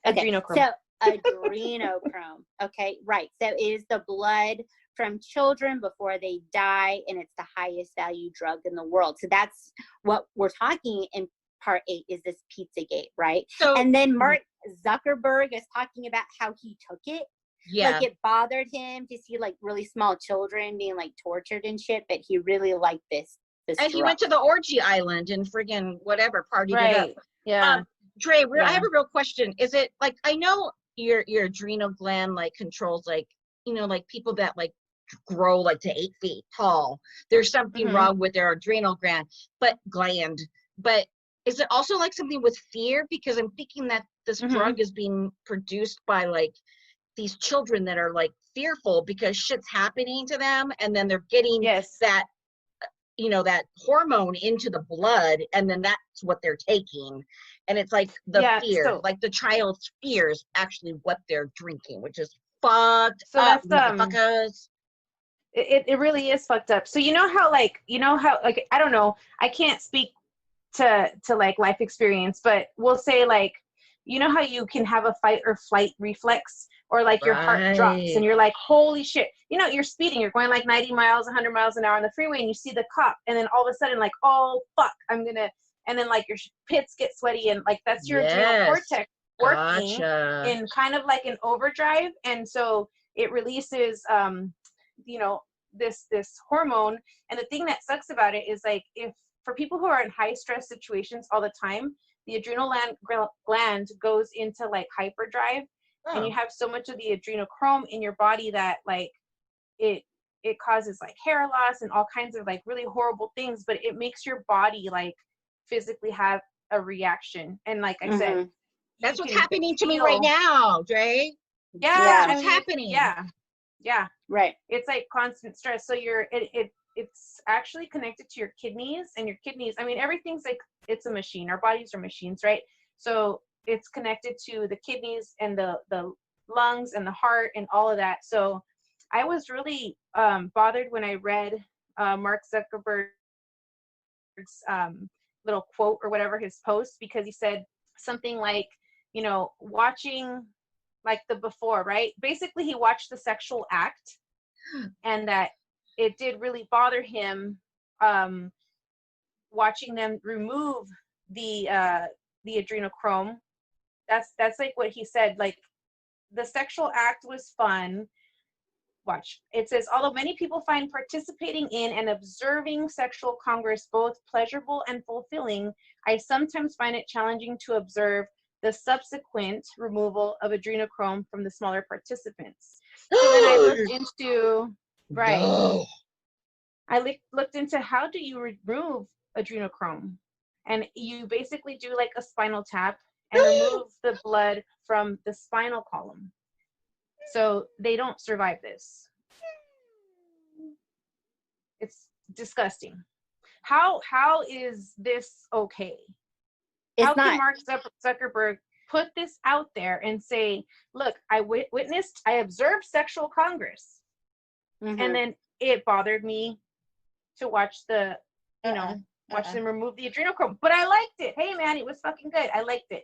Okay, Adrenochrome. so adrenochrome. Okay, right. So it is the blood from children before they die, and it's the highest value drug in the world. So that's what we're talking in part 8 is this Pizzagate, right? So, and then Mark Zuckerberg is talking about how he took it. Yeah. Like it bothered him to see like really small children being like tortured and shit, but he really liked this and drug. He went to the orgy island and friggin' whatever, partied it up. Yeah. Dre, I have a real question. Is it like, I know your adrenal gland like controls like, like people that like grow like to 8 feet tall. There's something wrong with their adrenal gland, but is it also like something with fear? Because I'm thinking that this drug is being produced by like these children that are like fearful because shit's happening to them, and then they're getting that that hormone into the blood, and then that's what they're taking, and it's like the fear, like the child's fear is actually what they're drinking, which is fucked up, motherfuckers. It really is fucked up. So how I don't know, I can't speak to like life experience, but we'll say like how you can have a fight or flight reflex, or like your heart drops and you're like, holy shit, you're speeding, you're going like 90 miles, 100 miles an hour on the freeway, and you see the cop, and then all of a sudden like, oh fuck, and then like your pits get sweaty, and like that's your adrenal cortex working in kind of like an overdrive, and so it releases this hormone. And the thing that sucks about it is like, if for people who are in high stress situations all the time, the adrenal gland goes into like hyperdrive, and you have so much of the adrenochrome in your body that like it causes like hair loss and all kinds of like really horrible things, but it makes your body like physically have a reaction. And like I said, that's what's happening to me right now, Dre. Yeah, that's what's happening. Yeah, right. It's like constant stress. So it's actually connected to your kidneys, and your kidneys, I mean, everything's like, it's a machine. Our bodies are machines, right? So it's connected to the kidneys and the lungs and the heart and all of that. So I was really bothered when I read Mark Zuckerberg's little quote or whatever, his post, because he said something like, you know, watching like the before, right? Basically, he watched the sexual act, and that it did really bother him watching them remove the adrenochrome. That's like what he said. Like, the sexual act was fun. Watch. It says, although many people find participating in and observing sexual congress both pleasurable and fulfilling, I sometimes find it challenging to observe the subsequent removal of adrenochrome from the smaller participants. So then I looked into, right. No. I looked into how do you remove adrenochrome, and you basically do like a spinal tap and remove the blood from the spinal column. So they don't survive this. It's disgusting. How is this okay? How can Mark Zuckerberg put this out there and say, look, I observed sexual congress, and then it bothered me to watch the, watch them remove the adrenochrome, but I liked it. Hey man, it was fucking good. I liked it.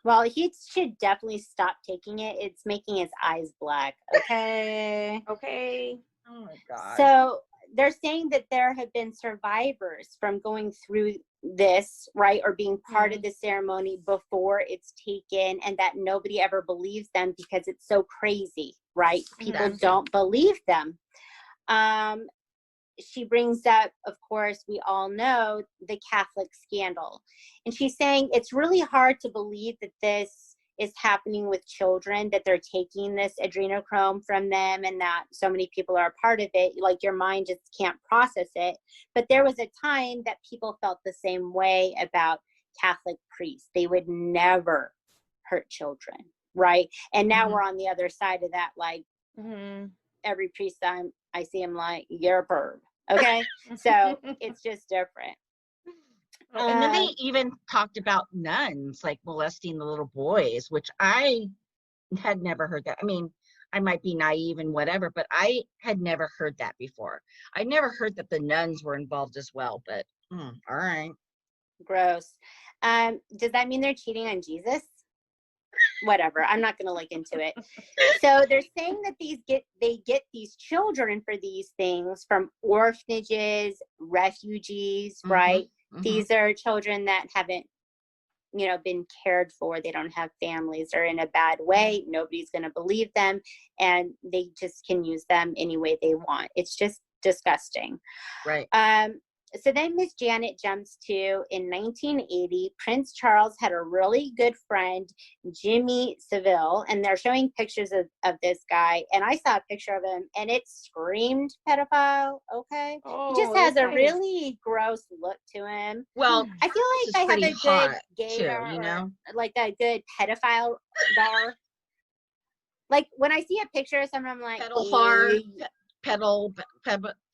Well, he should definitely stop taking it. It's making his eyes black. Okay. Okay. Oh my God. So they're saying that there have been survivors from going through this, right, or being part of the ceremony before it's taken, and that nobody ever believes them because it's so crazy, right? People don't believe them. She brings up, of course, we all know the Catholic scandal. And she's saying it's really hard to believe that this is happening with children, that they're taking this adrenochrome from them and that so many people are a part of it. Like, your mind just can't process it. But there was a time that people felt the same way about Catholic priests. They would never hurt children, right? And now we're on the other side of that. Like, every priest I see him like, you're a perv. Okay. So it's just different. And then they even talked about nuns like molesting the little boys, which I had never heard that. I mean, I might be naive and whatever, but I had never heard that before. I never heard that the nuns were involved as well, but all right. Gross. Does that mean they're cheating on Jesus? Whatever, I'm not going to look into it. So they're saying that they get these children for these things from orphanages, refugees, right? These are children that haven't, been cared for. They don't have families, or in a bad way. Nobody's going to believe them, and they just can use them any way they want. It's just disgusting. Right. So then Miss Janet jumps to, in 1980, Prince Charles had a really good friend, Jimmy Savile, and they're showing pictures of this guy, and I saw a picture of him, and it screamed pedophile, okay? He just has a really gross look to him. Well, I feel like I have a good gaydar, too, like a good pedophile dar. Like, when I see a picture of someone, I'm like,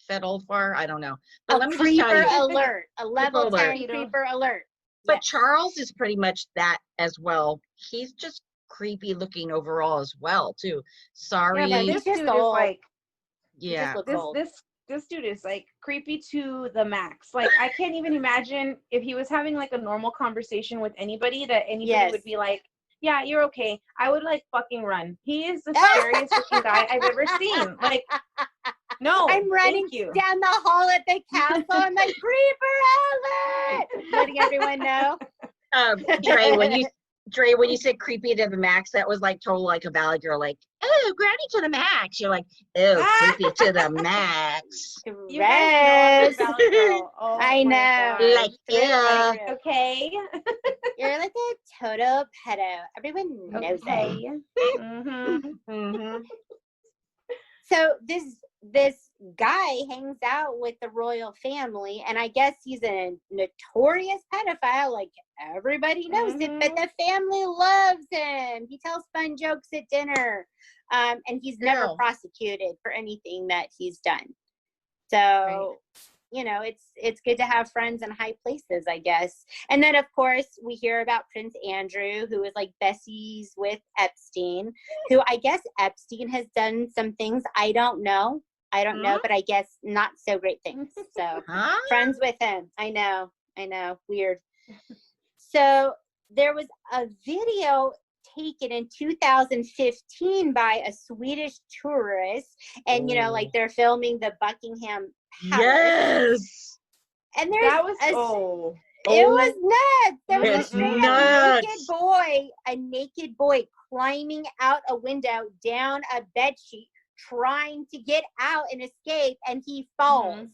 Fedolfar, I don't know. But let me just creeper tell you, alert, a level 10 creeper alert. But Yes. Charles is pretty much that as well. He's just creepy looking overall as well, too. Sorry. Yeah, but this dude is like, this dude is like creepy to the max. Like, I can't even imagine if he was having like a normal conversation with anybody, that anybody would be like, yeah, you're okay. I would like fucking run. He is the scariest looking guy I've ever seen. Like, no, I'm running down the hall at the castle. I'm like, creeper alert! Letting everyone know. Dre, when you said creepy to the max, that was like total like a valley girl, like, oh, granny to the max. You're like, oh, creepy to the max. You guys know I'm a valley girl. Oh, I know. Like, yeah. Okay. You're like a total pedo. Everyone knows it. So this guy hangs out with the royal family, and I guess he's a notorious pedophile, like everybody knows it, but the family loves him. He tells fun jokes at dinner, and he's never prosecuted for anything that he's done. So it's good to have friends in high places, I guess. And then, of course, we hear about Prince Andrew, who is like besties with Epstein, who I guess Epstein has done some things. I don't know, but I guess not so great things. So friends with him. I know. I know, weird. So there was a video taken in 2015 by a Swedish tourist, and you know, like they're filming the Buckingham Palace. Yes. And there's That was it was nuts. There was It's a straight nuts. a naked boy climbing out a window down a bed sheet, trying to get out and escape, and he falls.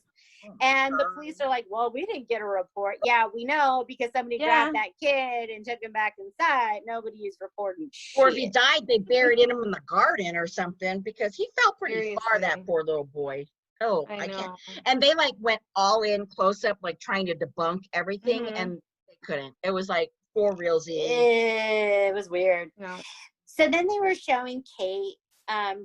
And the police are like, well, we didn't get a report. Yeah, we know, because somebody grabbed that kid and took him back inside. Nobody is reporting shit. Or if he died, they buried him in the garden or something, because he fell pretty far, that poor little boy. Oh, I can't. And they like went all in close up, like trying to debunk everything, and they couldn't. It was like for realsy. It was weird. No. So then they were showing Kate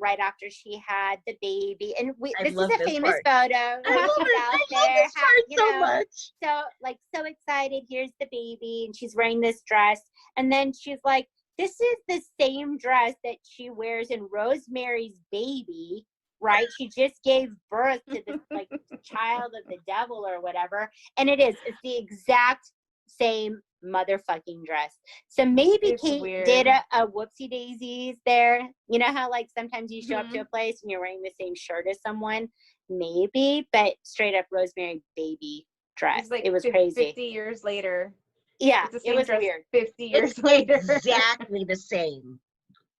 right after she had the baby, and this is a famous photo. I love this part so much. So like, so excited. Here's the baby, and she's wearing this dress, and then she's like, "This is the same dress that she wears in Rosemary's Baby." Right? She just gave birth to this like child of the devil or whatever. And it's the exact same motherfucking dress. So maybe Kate did a whoopsie daisies there. You know how like sometimes you show up to a place and you're wearing the same shirt as someone? Maybe, but straight up Rosemary Baby dress. It was crazy. 50 years later. Yeah, it was weird. 50 years later. Exactly the same.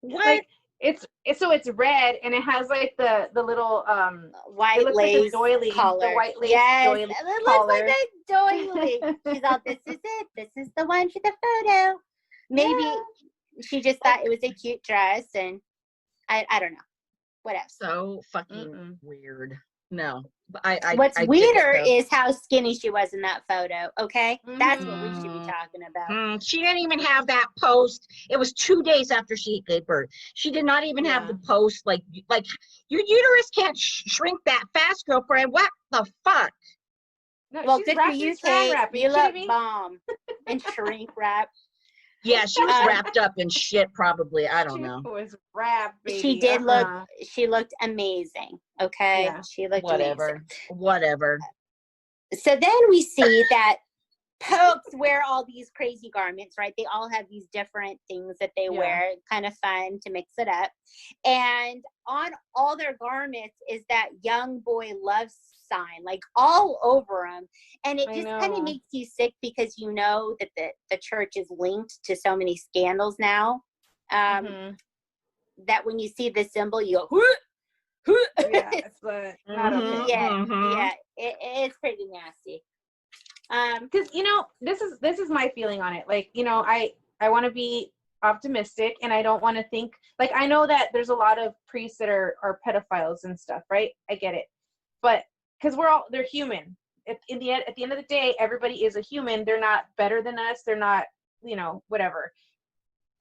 What? Like, it's red, and it has like the little white lace doily collar. The white lace doily it looks like a doily. She's all, this is it. This is the one for the photo. Maybe she just thought it was a cute dress, and I don't know. What else? So fucking weird. No. What's weirder is how skinny she was in that photo. Okay, that's what we should be talking about. She didn't even have that post. It was 2 days after she gave birth. She did not even have the post. Like your uterus can't shrink that fast, girlfriend. What the fuck? No, well, good for you, Kate. You look bomb and shrink wrap. Yeah, she was wrapped up in shit, probably. I don't know. She was wrapped, baby. She did look, she looked amazing. Okay? Yeah. She looked amazing. Whatever. So then we see that popes wear all these crazy garments, right? They all have these different things that they wear. Kind of fun to mix it up. And on all their garments is that young boy love sign, like all over them. And it just kind of makes you sick, because you know that the church is linked to so many scandals now, that when you see the symbol, you go, yeah, it's not okay. Yeah, it's pretty nasty. Because this is my feeling on it. Like, I want to be optimistic, and I don't want to think, like, I know that there's a lot of priests that are pedophiles and stuff, right? I get it, but because they're human. At the end of the day, everybody is a human. They're not better than us. They're not, whatever.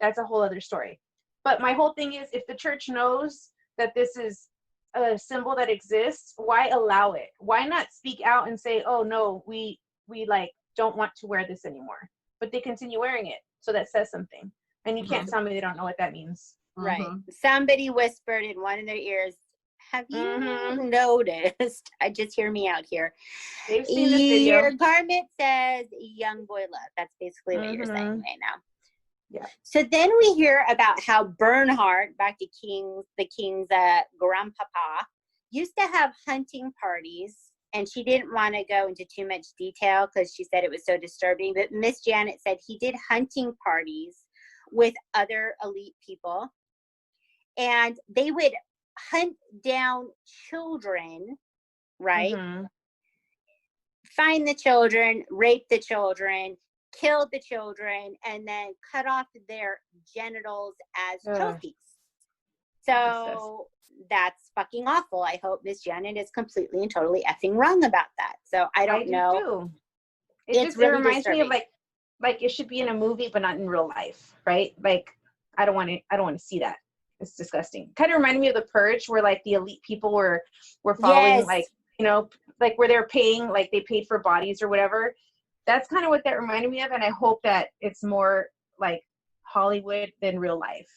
That's a whole other story. But my whole thing is, if the church knows that this is a symbol that exists, why allow it? Why not speak out and say, oh no, we like don't want to wear this anymore? But they continue wearing it. So that says something. And you can't tell me they don't know what that means. Right. Somebody whispered in one of their ears, have you noticed? Just hear me out here. They've seen this video. Your garment says young boy love. That's basically what you're saying right now. Yeah. So then we hear about how Bernhard, back to the king's grandpapa, used to have hunting parties, and she didn't want to go into too much detail because she said it was so disturbing. But Miss Janet said he did hunting parties with other elite people, and they would hunt down children, right? Find the children, rape the children, kill the children, and then cut off their genitals as trophies. So that's fucking awful. I hope Miss Janet is completely and totally effing wrong about that. So I don't know. It reminds me of like it should be in a movie, but not in real life, right? Like I don't want to see that. It's disgusting. Kind of reminded me of The Purge, where like the elite people were following, like, like where they're paying, like they paid for bodies or whatever. That's kind of what that reminded me of, and I hope that it's more like Hollywood than real life.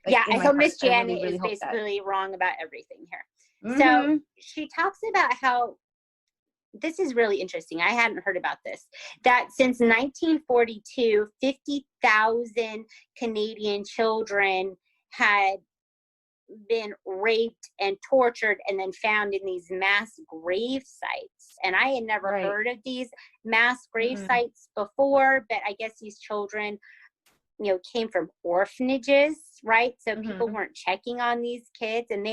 Like, I hope Miss Janet is basically wrong about everything here. So she talks about how this is really interesting. I hadn't heard about this. That since 1942, 50,000 Canadian children had been raped and tortured and then found in these mass grave sites. And I had never heard of these mass grave sites before, but I guess these children, you know, came from orphanages, right? So people weren't checking on these kids, and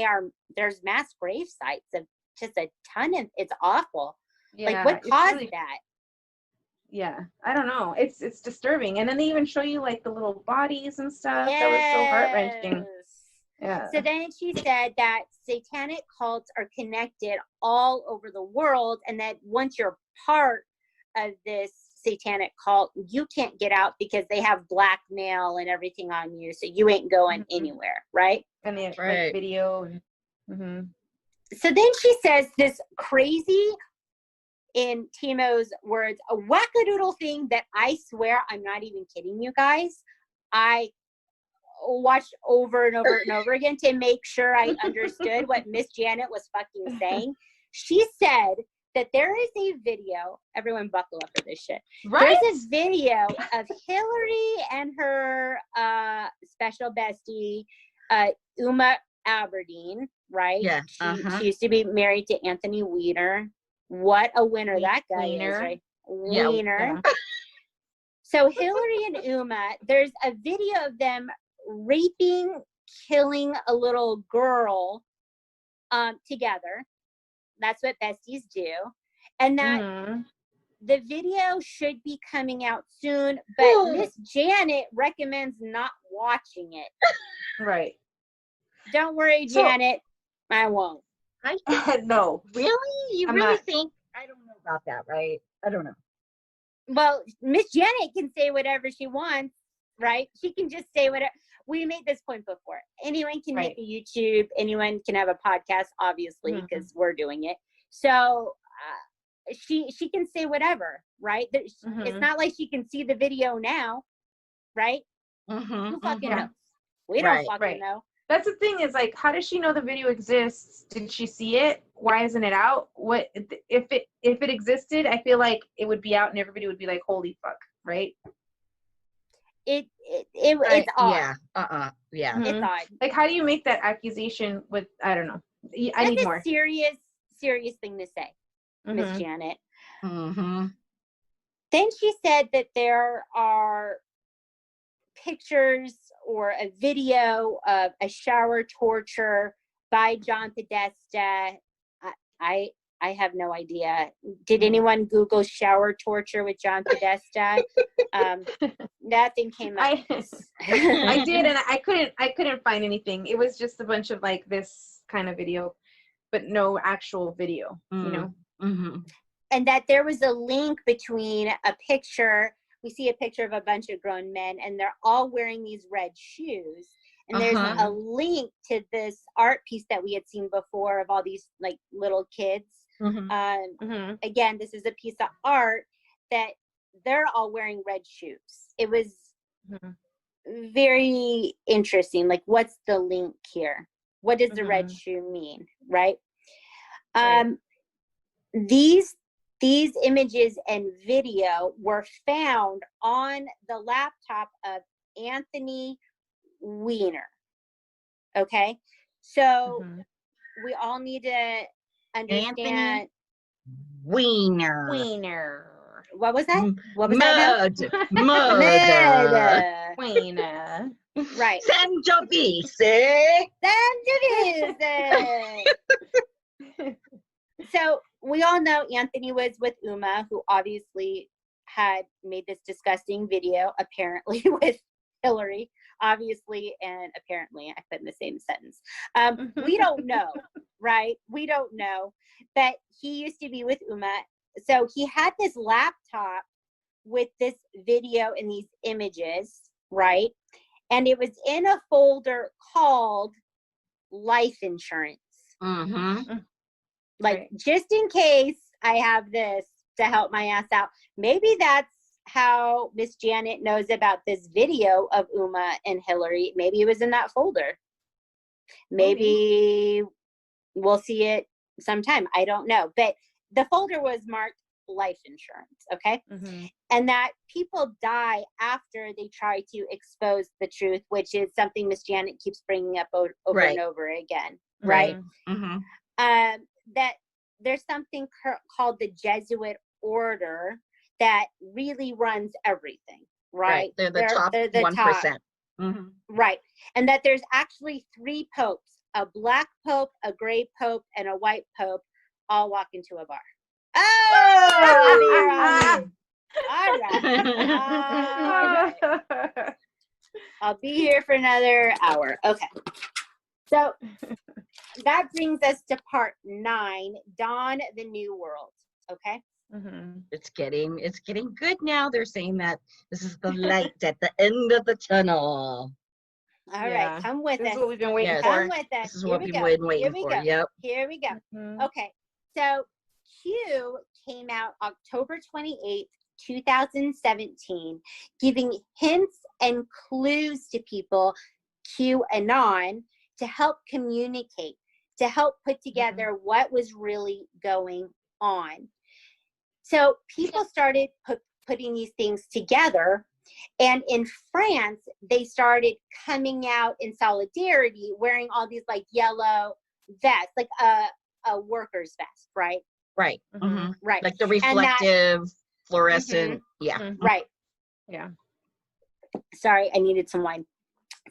there's mass grave sites of just a ton of, it's awful. Yeah, like what caused really, that? Yeah, I don't know. It's disturbing. And then they even show you like the little bodies and stuff. That was so heart-wrenching. Yeah. So then she said that satanic cults are connected all over the world, and that once you're part of this satanic cult, you can't get out because they have blackmail and everything on you, so you ain't going anywhere, right? And they have like video. So then she says this crazy, in Timo's words, a wackadoodle thing that I swear, I'm not even kidding you guys, I watched over and over and over again to make sure I understood what Miss Janet was fucking saying. She said that there is a video, everyone buckle up for this shit. Right? There's a video of Hillary and her special bestie, Uma Aberdeen, right? Yeah. She used to be married to Anthony Weiner. What a winner that guy is, right? Weiner. Yeah. So Hillary and Uma, there's a video of them raping, killing a little girl together. That's what besties do. And that the video should be coming out soon, but Miss Janet recommends not watching it. Right. Don't worry, Janet. I won't. No. Really? You really think? I don't know about that, right? I don't know. Well, Miss Janet can say whatever she wants, right? She can just say whatever. We made this point before. Anyone can make a YouTube. Anyone can have a podcast, obviously, because we're doing it. So she can say whatever, right? It's not like she can see the video now, right? Who fucking knows? We don't fucking know. That's the thing, is like, how does she know the video exists? Did she see it? Why isn't it out? What if it existed? I feel like it would be out and everybody would be like, holy fuck, right? It's odd. Yeah. Yeah. It's odd. Like, how do you make that accusation with, I don't know. I need more. That's a serious thing to say, Miss Janet. Then she said that there are pictures or a video of a shower torture by John Podesta. I have no idea. Did anyone Google shower torture with John Podesta? Nothing came up. I did, and I couldn't find anything. It was just a bunch of like this kind of video, but no actual video, you know? And that there was a link between a picture. We see a picture of a bunch of grown men, and they're all wearing these red shoes. And there's a link to this art piece that we had seen before of all these like little kids. Again, this is a piece of art that they're all wearing red shoes. It was very interesting. Like, what's the link here? What does the red shoe mean, right? These images and video were found on the laptop of Anthony Weiner. Okay, so we all need to understand. Anthony Weiner. What was that? What was that? Murder. Weiner. Right. Sangiovese. So we all know Anthony was with Uma, who obviously had made this disgusting video, apparently with Hillary, obviously, and apparently, I put in the same sentence. We don't know, right? We don't know, but he used to be with Uma. So he had this laptop with this video and these images, right? And it was in a folder called life insurance. Like, just in case I have this to help my ass out. Maybe that's how Miss Janet knows about this video of Uma and Hillary. Maybe it was in that folder. Maybe we'll see it sometime. I don't know. But the folder was marked life insurance, okay? And that people die after they try to expose the truth, which is something Miss Janet keeps bringing up over and over again, right? That there's something called the Jesuit order that really runs everything, right? They're the top 1%. Right. And that there's actually 3 popes, a black pope, a gray pope, and a white pope, all walk into a bar. Oh, all right. I'll be here for another hour. Okay. So that brings us to part 9, Dawn the New World. Okay. It's getting good now. They're saying that this is the light at the end of the tunnel. All right, come with us. This is what we've been waiting for. Come with us. This is what we've been waiting for. Yep. Here we go. Okay. So Q came out October 28th, 2017, giving hints and clues to people, QAnon, to help communicate, to help put together what was really going on. So people started putting these things together. And in France, they started coming out in solidarity, wearing all these like yellow vests, like a worker's vest, right? Right. Right. Like the reflective, fluorescent. Right. Yeah. Sorry, I needed some wine.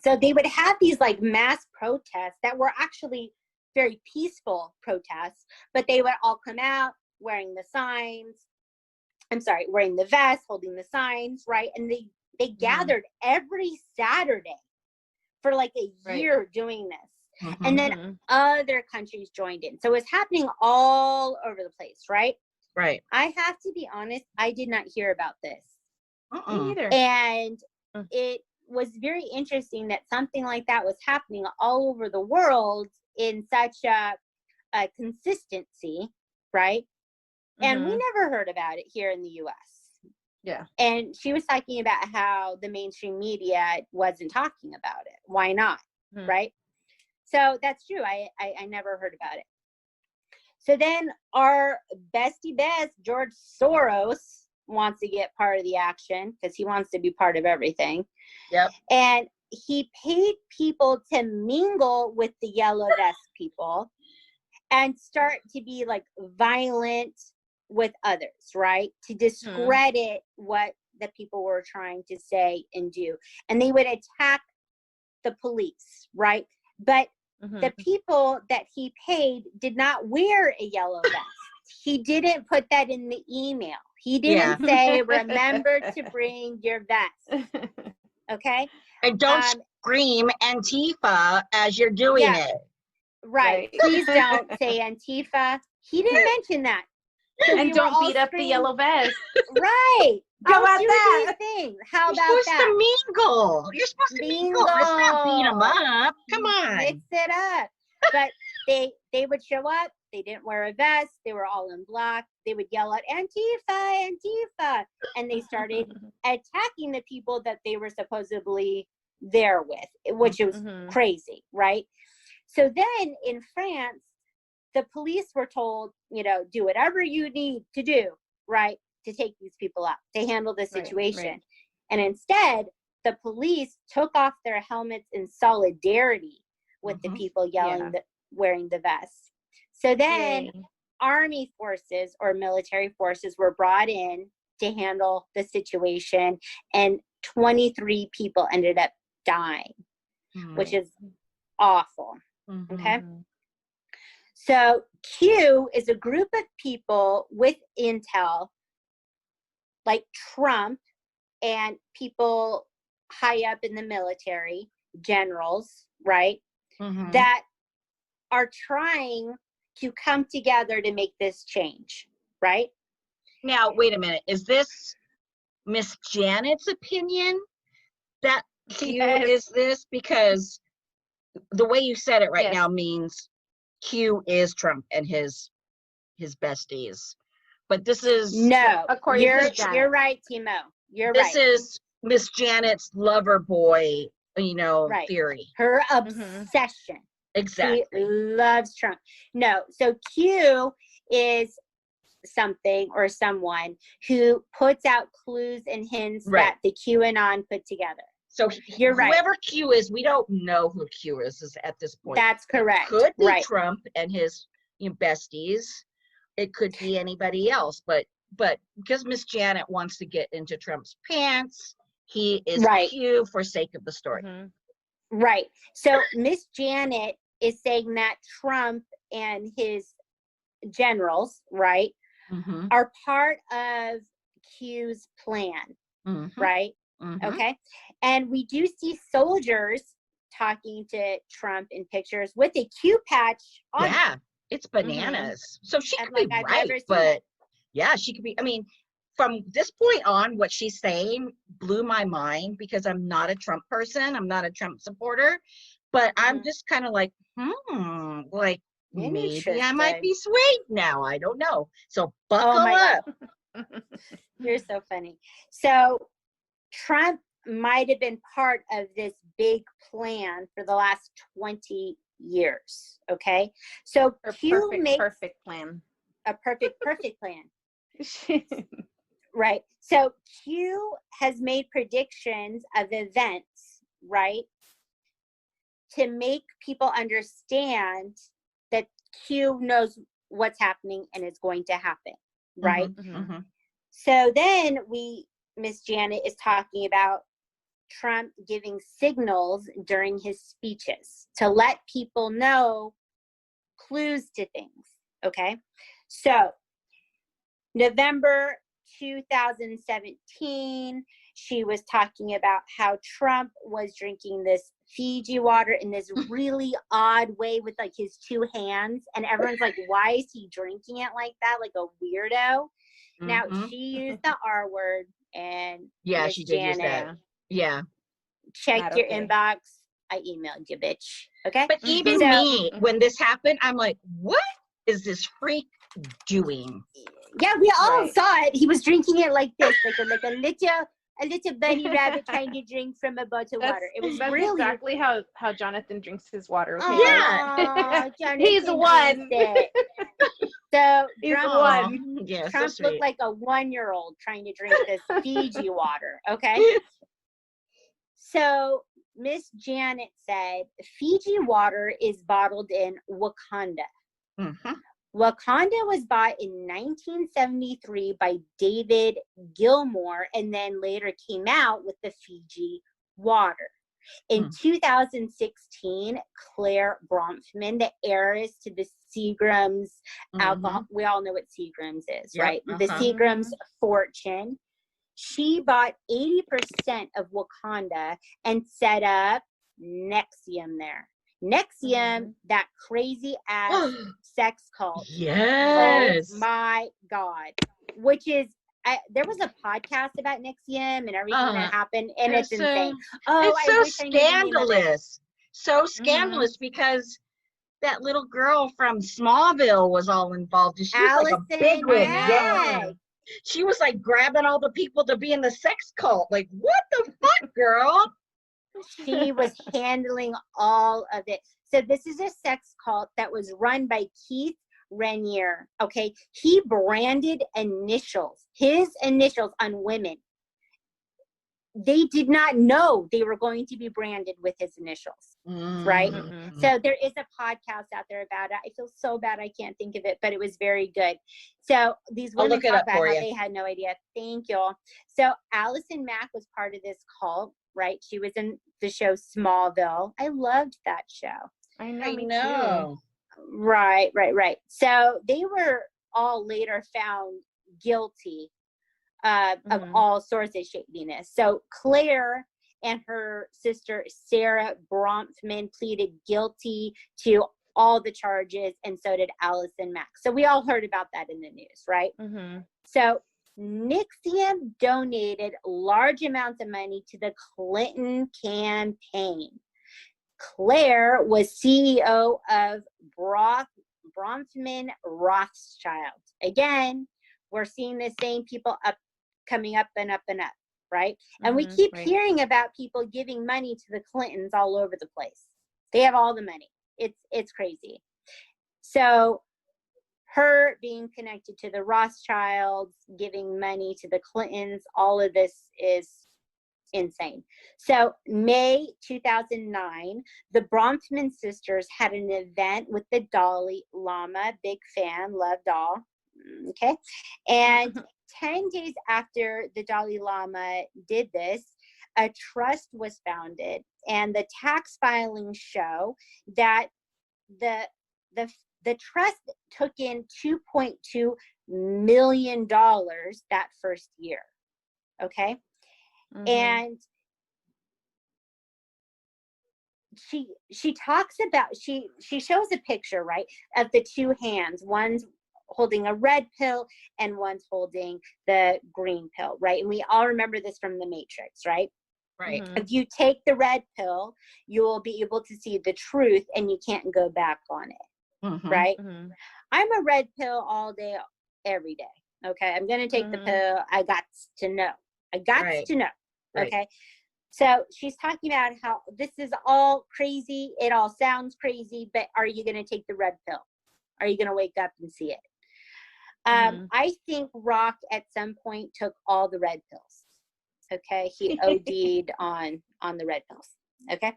So they would have these like mass protests that were actually very peaceful protests, but they would all come out wearing the signs. Wearing the vest, holding the signs, right? And they gathered every Saturday for like a year doing this. And then other countries joined in. So it's happening all over the place, right? Right. I have to be honest, I did not hear about this. Me either. And it was very interesting that something like that was happening all over the world in such a consistency, right? And we never heard about it here in the U.S. Yeah. And she was talking about how the mainstream media wasn't talking about it. Why not? Right? So that's true. I never heard about it. So then our bestie best, George Soros, wants to get part of the action because he wants to be part of everything. Yep. And he paid people to mingle with the yellow vest people and start to be like violent with others, right? To discredit what the people were trying to say and do. And they would attack the police, right? But the people that he paid did not wear a yellow vest. He didn't put that in the email. He didn't say, remember to bring your vest. Okay? And don't scream Antifa as you're doing it. Right. Please don't say Antifa. He didn't mention that. So and don't beat up the yellow vest. Right. How Don't about do that? these things. How You're about supposed that? to mingle. You're supposed to mingle. Let's not beat them up. Come on. Mix it up. But they would show up. They didn't wear a vest. They were all in black. They would yell out, Antifa, Antifa. And they started attacking the people that they were supposedly there with, which was crazy, right? So then in France, the police were told, do whatever you need to do, right, to take these people out, to handle the situation. Right. And instead, the police took off their helmets in solidarity with the people yelling, wearing the vests. So then army forces or military forces were brought in to handle the situation, and 23 people ended up dying, which is awful. Okay. So Q is a group of people with intel, like Trump and people high up in the military, generals, right? That are trying to come together to make this change, right? Now, wait a minute. Is this Miss Janet's opinion that Q is this? Because the way you said it right now means Q is Trump and his besties. But this is you're right, Timo. This is Miss Janet's lover boy, theory. Her obsession. Exactly. She loves Trump. No, so Q is something or someone who puts out clues and hints that the QAnon put together. So you're right. Whoever Q is, we don't know who Q is at this point. That's correct. It could be Trump and his besties. It could be anybody else, but because Miss Janet wants to get into Trump's pants, he is Q for sake of the story. Right. So Miss Janet is saying that Trump and his generals, right, are part of Q's plan, right? Okay. And we do see soldiers talking to Trump in pictures with a Q patch on. Yeah, it's bananas. So she could be right, but yeah, she could be. I mean, from this point on, what she's saying blew my mind because I'm not a Trump person. I'm not a Trump supporter, but I'm just kind of like, like maybe I might be swayed now. I don't know. So buckle up. You're so funny. So Trump might have been part of this big plan for the last 20 years. Okay. So Q makes perfect plan. A perfect plan. Right. So Q has made predictions of events, right, to make people understand that Q knows what's happening and is going to happen, right? So then Miss Janet is talking about Trump giving signals during his speeches to let people know clues to things, okay? So November 2017, she was talking about how Trump was drinking this Fiji water in this really odd way with like his two hands. And everyone's like, why is he drinking it like that? Like a weirdo. Now she used the R word and Ms. she did Janet, use that. Yeah. Check your inbox. I emailed you, bitch. Okay. But even me, when this happened, I'm like, what is this freak doing? Yeah, we all saw it. He was drinking it like this, like a little bunny rabbit trying to drink from a bottle of water. It was really exactly how Jonathan drinks his water. Okay, he's one. So he's one. Yeah, Trump so looked like a 1-year-old trying to drink this Fiji water. Okay. So Miss Janet said Fiji water is bottled in Wakanda. Wakanda was bought in 1973 by David Gilmour and then later came out with the Fiji water. In 2016, Claire Bronfman, the heiress to the Seagram's alcohol, we all know what Seagram's is, right? The Seagram's fortune. She bought 80% of Wakanda and set up Nexium there. Nexium, that crazy ass sex cult. Yes. Oh my God. Which is, there was a podcast about Nexium and everything that happened, and it's insane. It's so scandalous. So scandalous because that little girl from Smallville was all involved. And she was like a bigwig. Yeah. She was like grabbing all the people to be in the sex cult. Like, what the fuck, girl? She was handling all of it. So this is a sex cult that was run by Keith Raniere. Okay. He branded his initials on women. They did not know they were going to be branded with his initials, right? So there is a podcast out there about it. I feel so bad I can't think of it, but it was very good. So these women talk about how they had no idea. Thank you. So Allison Mack was part of this cult, right? She was in the show Smallville. I loved that show. I know. Right. So they were all later found guilty of all sorts of shadiness. So Claire and her sister Sarah Bronfman pleaded guilty to all the charges, and so did Allison Mack. So we all heard about that in the news, right? So Nexium donated large amounts of money to the Clinton campaign. Claire was CEO of Bronfman Rothschild. Again, we're seeing the same people coming up and up and up, right? And we keep hearing about people giving money to the Clintons all over the place. They have all the money. It's crazy. So her being connected to the Rothschilds, giving money to the Clintons, all of this is insane. So May 2009, the Bronfman sisters had an event with the Dalai Lama, big fan, love doll. Okay. And 10 days after the Dalai Lama did this, a trust was founded, and the tax filings show that the trust took in $2.2 million that first year. Okay. And she talks about, she shows a picture, right, of the two hands. One's holding a red pill and one's holding the green pill, right? And we all remember this from the Matrix, right? Right. If you take the red pill, you will be able to see the truth and you can't go back on it, right? I'm a red pill all day, every day. Okay. I'm going to take the pill. I got to know. To know. Okay. So she's talking about how this is all crazy. It all sounds crazy, but are you going to take the red pill? Are you going to wake up and see it? I think Rock at some point took all the red pills. Okay. He OD'd on the red pills. Okay.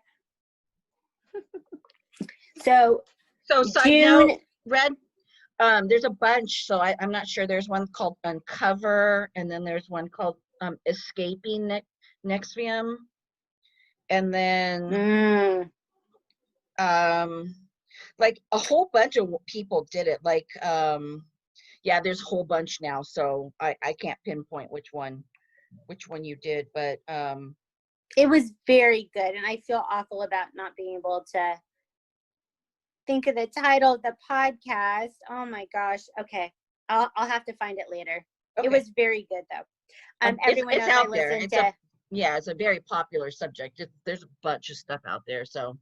So side note, red, there's a bunch. So I'm not sure. There's one called Uncover, and then there's one called Escaping Nexium, and then like a whole bunch of people did it. Like yeah, there's a whole bunch now. So I can't pinpoint which one you did, but it was very good, and I feel awful about not being able to think of the title of the podcast. Oh my gosh. Okay. I'll have to find it later. Okay. It was very good though. Everyone it's knows out I there. listen to. It's a very popular subject. There's a bunch of stuff out there. So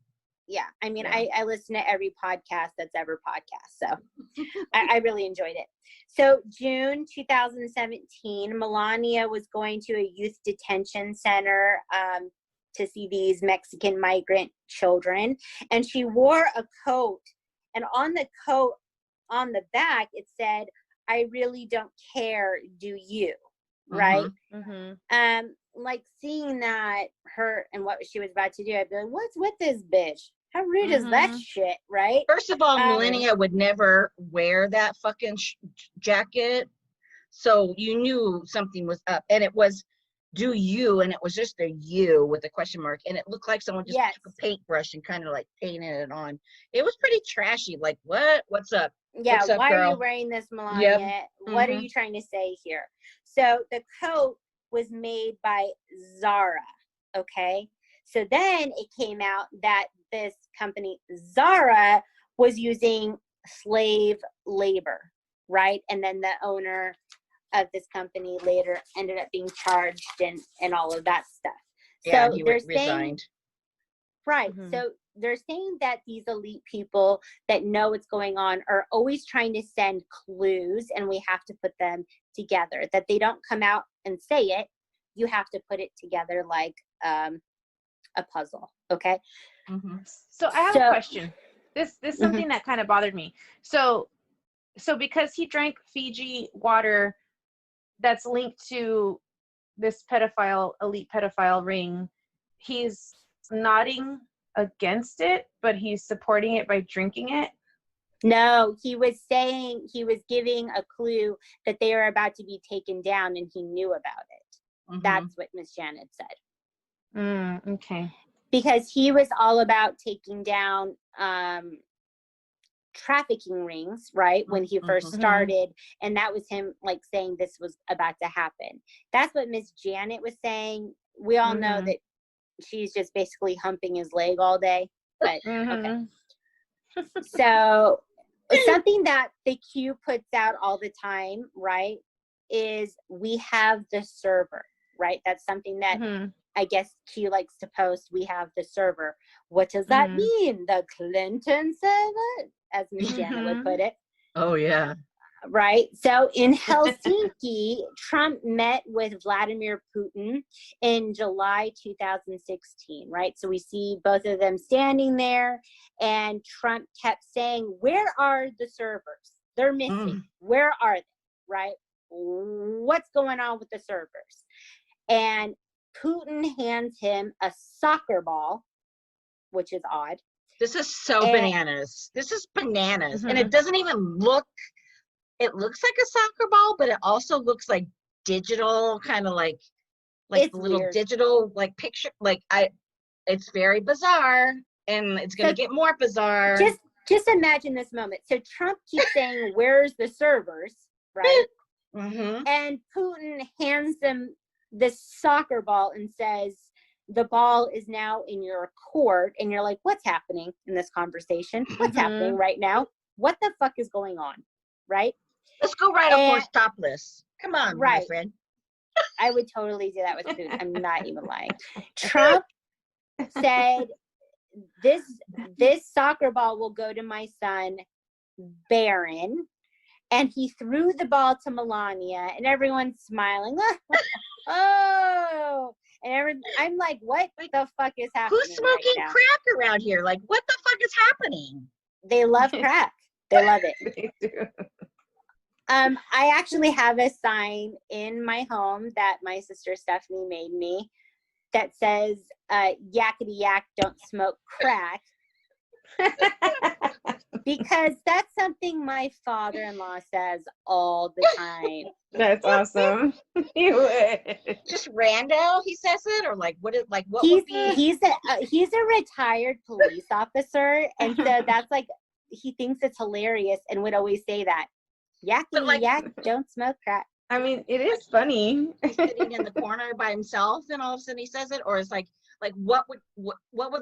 yeah, I mean, yeah. I listen to every podcast that's ever podcast. So I really enjoyed it. So June 2017, Melania was going to a youth detention center to see these Mexican migrant children. And she wore a coat. And on the coat, on the back, it said, "I really don't care, do you?" Right? Like seeing that, her and what she was about to do, I'd be like, what's with this bitch? How rude is that shit, right? First of all, Melania would never wear that fucking jacket. So you knew something was up. And it was, "Do you?" And it was just a "you" with a question mark. And it looked like someone just took a paintbrush and kind of like painted it on. It was pretty trashy. Like, what's up? Yeah, what's up, why girl? are you wearing this, Melania? Yep. What are you trying to say here? So the coat was made by Zara, okay? So then it came out that this company, Zara, was using slave labor, right? And then the owner of this company later ended up being charged and all of that stuff. Yeah, so he they're resigned. Right. So they're saying that these elite people that know what's going on are always trying to send clues, and we have to put them together, that they don't come out and say it. You have to put it together like a puzzle. Okay. So I have a question. This something that kind of bothered me. So because he drank Fiji water that's linked to this elite pedophile ring, he's nodding against it, but he's supporting it by drinking it. No, he was saying, he was giving a clue that they were about to be taken down, and he knew about it. That's what Miss Janet said. Okay. Because he was all about taking down trafficking rings, right, when he first started, and that was him like saying this was about to happen. That's what Miss Janet was saying. We all know that she's just basically humping his leg all day, but okay. So something that the Q puts out all the time, right, is we have the server, right? That's something that I guess Q likes to post. We have the server. What does that mean? The Clinton server, as Miss Janet would put it. Oh, yeah. Right. So in Helsinki, Trump met with Vladimir Putin in July 2016, right? So we see both of them standing there, and Trump kept saying, "Where are the servers? They're missing. Where are they? Right? What's going on with the servers? And Putin hands him a soccer ball, which is odd. This is so bananas. This is bananas. And it doesn't even look, it looks like a soccer ball, but it also looks like digital, kind of like it's little weird. Digital, like picture, like it's very bizarre, and it's going to get more bizarre. Just imagine this moment. So Trump keeps saying, where's the servers, right? And Putin hands them this soccer ball and says, the ball is now in your court. And you're like, what's happening in this conversation? What's happening right now? What the fuck is going on? Right? Let's go ride a horse topless. Come on, my friend. I would totally do that with Putin. I'm not even lying. Trump said, this soccer ball will go to my son, Barron. And he threw the ball to Melania, and everyone's smiling. Oh, and I'm like, what the fuck is happening? Who's smoking crack around here? Like, what the fuck is happening? They love crack. They love it. They do. I actually have a sign in my home that my sister Stephanie made me that says, yakety yak, don't smoke crack. Because that's something my father-in-law says all the time. That's awesome. You would. Just rando, he says it, or like what He's would be? He's a retired police officer, and so that's like he thinks it's hilarious and would always say that. Yakety yak, don't smoke crack. I mean, it is funny. He's sitting in the corner by himself, and all of a sudden he says it, or it's like what would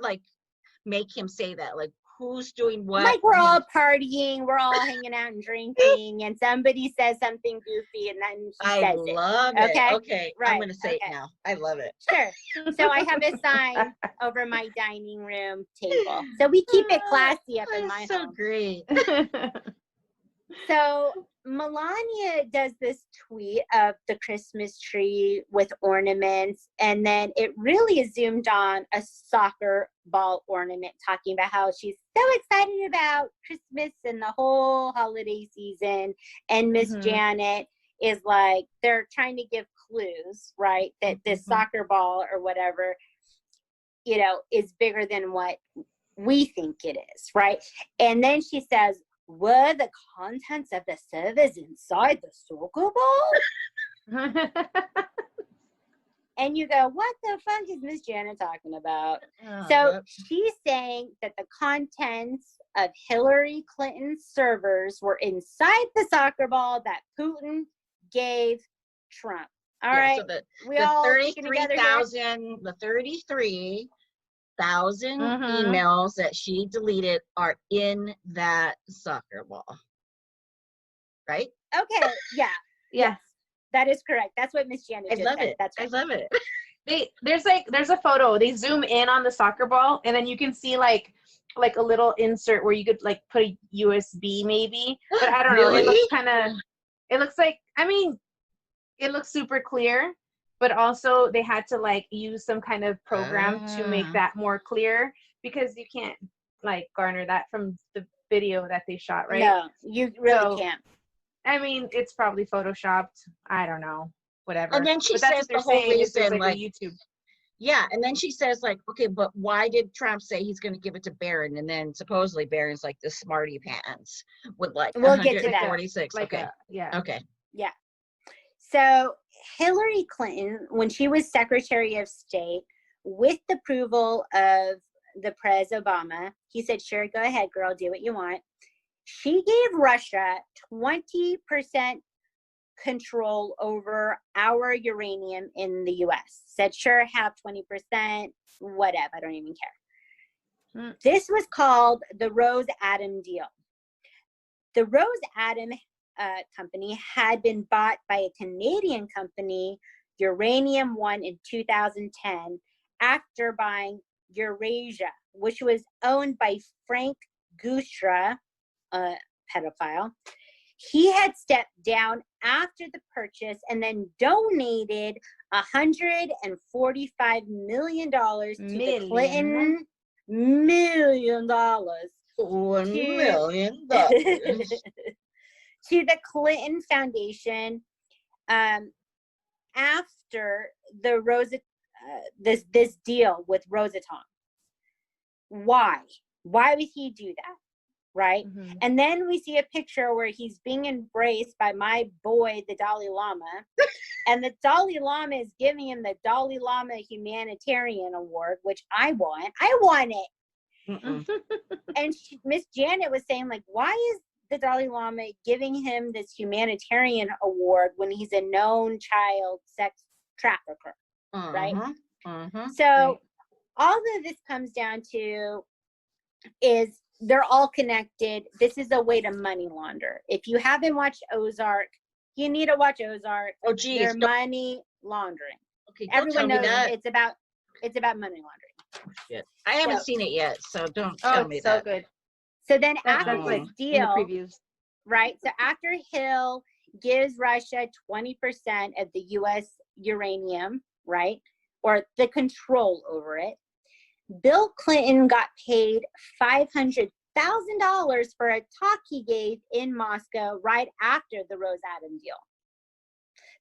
like make him say that? Like, who's doing what? Like, we're all partying, we're all hanging out and drinking, and somebody says something goofy, and then she says it. I love it. Okay, okay. right. I'm gonna say it now. I love it. Sure. So I have a sign over my dining room table. So we keep it classy up in my home. So great. So Melania does this tweet of the Christmas tree with ornaments, and then it really is zoomed on a soccer ball ornament, talking about how she's so excited about Christmas and the whole holiday season. And Miss Janet is like, they're trying to give clues, right? That this soccer ball or whatever, is bigger than what we think it is, right? And then she says, were the contents of the servers inside the soccer ball? And you go, what the fuck is Miss Janet talking about? So she's saying that the contents of Hillary Clinton's servers were inside the soccer ball that Putin gave Trump. All right. So the 33,000 emails that she deleted are in that soccer ball, right? Okay. Yeah. Yeah. That is correct. That's what Miss Janet just said. That's right. I love it. There's a photo. They zoom in on the soccer ball, and then you can see like a little insert where you could like put a USB maybe. But I don't know. It looks it looks like, I mean, it looks super clear. But also they had to like use some kind of program to make that more clear, because you can't like garner that from the video that they shot, right? No, you really can't. I mean, it's probably photoshopped. I don't know, whatever. And then she says the whole reason, like YouTube. Yeah, and then she says like, okay, but why did Trump say he's going to give it to Barron? And then supposedly Barron's like the smarty pants with like we'll get to that. 146. Like okay. Okay. Yeah. So Hillary Clinton, when she was Secretary of State, with the approval of the President Obama, he said, sure, go ahead, girl, do what you want. She gave Russia 20% control over our uranium in the U.S. Said, sure, have 20%, whatever, I don't even care. This was called the Rose-Atom deal. The Rose-Atom company had been bought by a Canadian company, Uranium One, in 2010, after buying Eurasia, which was owned by Frank Gustra, a pedophile. He had stepped down after the purchase and then donated $145 million to the Clinton $1 million. $1 million. to the Clinton Foundation after the this deal with Rosatom. Why would he do that? Right? Mm-hmm. And then we see a picture where he's being embraced by my boy, the Dalai Lama. And the Dalai Lama is giving him the Dalai Lama Humanitarian Award, which I want. I want it. And Miss Janet was saying, like, why is the Dalai Lama giving him this humanitarian award when he's a known child sex trafficker? Right? So all of this comes down to is they're all connected. This is a way to money launder. If you haven't watched Ozark, you need to watch Ozark. Oh, geez. They're money laundering. Okay, Everyone knows that. it's about money laundering. Oh, shit. I haven't seen it yet, so don't tell me that. So good. So then after That's like this in the deal, previews. right? So after Hill gives Russia 20% of the U.S. uranium, right, or the control over it, Bill Clinton got paid $500,000 for a talk he gave in Moscow right after the Rosatom deal.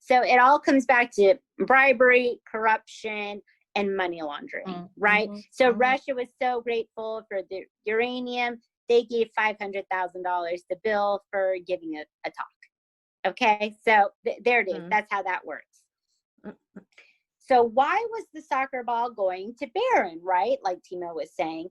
So it all comes back to bribery, corruption, and money laundering, right? So Russia was so grateful for the uranium. They gave $500,000 to Bill for giving a talk. Okay, so there it is. That's how that works. So why was the soccer ball going to Barron, right? Like Timo was saying.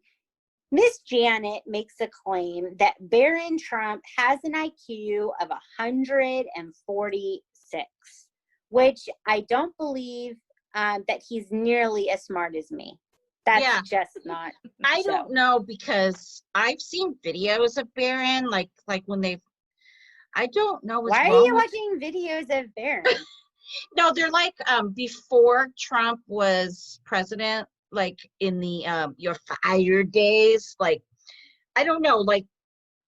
Miss Janet makes a claim that Barron Trump has an IQ of 146, which I don't believe that he's nearly as smart as me. That's just not. I don't know, because I've seen videos of Barron, like when they've. I don't know what's why wrong are you with watching videos of Barron? No, they're like before Trump was president, like in the your fire days, like I don't know, like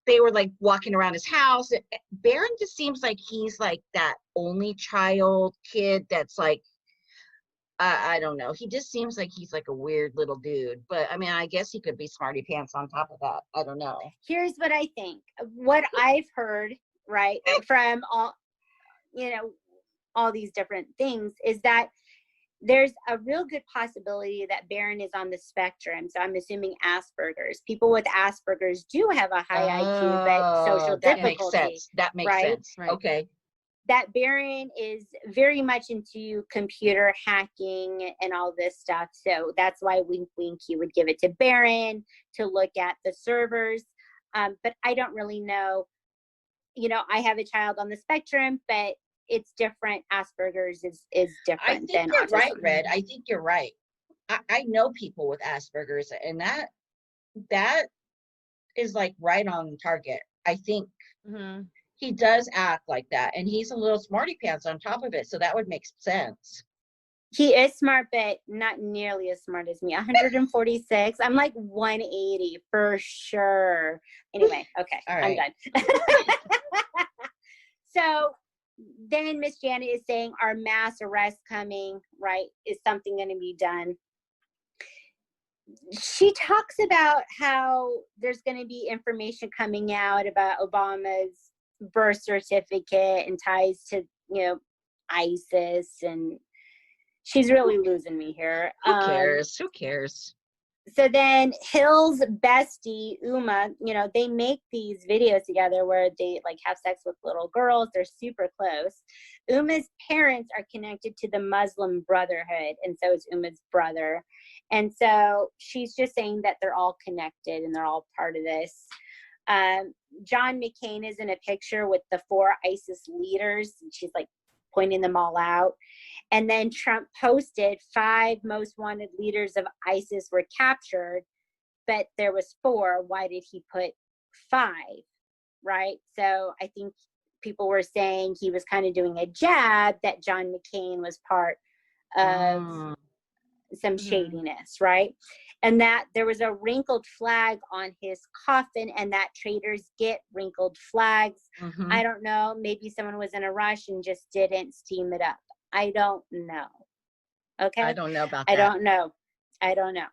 they were like walking around his house. Barron just seems like he's like that only child kid that's like I don't know. He just seems like he's like a weird little dude. But I mean, I guess he could be smarty pants on top of that. I don't know. Here's what I think. What I've heard, right, from all these different things is that there's a real good possibility that Barron is on the spectrum. So I'm assuming Asperger's. People with Asperger's do have a high IQ, but social difficulty. That makes sense. Right? Okay. That Barron is very much into computer hacking and all this stuff. So that's why wink, wink, you would give it to Barron to look at the servers. But I don't really know. I have a child on the spectrum, but it's different. Asperger's is different than autism. You're right, Red. I think you're right. I know people with Asperger's, and that is like right on target. I think he does act like that, and he's a little smarty pants on top of it, so that would make sense. He is smart, but not nearly as smart as me. 146. I'm like 180 for sure. Anyway, okay, all right. I'm done. So then Miss Janet is saying our mass arrest coming, right? Is something going to be done? She talks about how there's going to be information coming out about Obama's birth certificate and ties to, ISIS, and she's really losing me here. Who cares? Who cares? So then Hill's bestie, Uma, they make these videos together where they like have sex with little girls. They're super close. Uma's parents are connected to the Muslim Brotherhood, and so is Uma's brother. And so she's just saying that they're all connected and they're all part of this. John McCain is in a picture with the 4 ISIS leaders, and she's like pointing them all out. And then Trump posted 5 most wanted leaders of ISIS were captured, but there was 4. Why did he put 5? Right? So I think people were saying he was kind of doing a jab that John McCain was part of some shadiness, right? And that there was a wrinkled flag on his coffin, and that traitors get wrinkled flags. I don't know. Maybe someone was in a rush and just didn't steam it up. I don't know. Okay. I don't know about that. I don't know.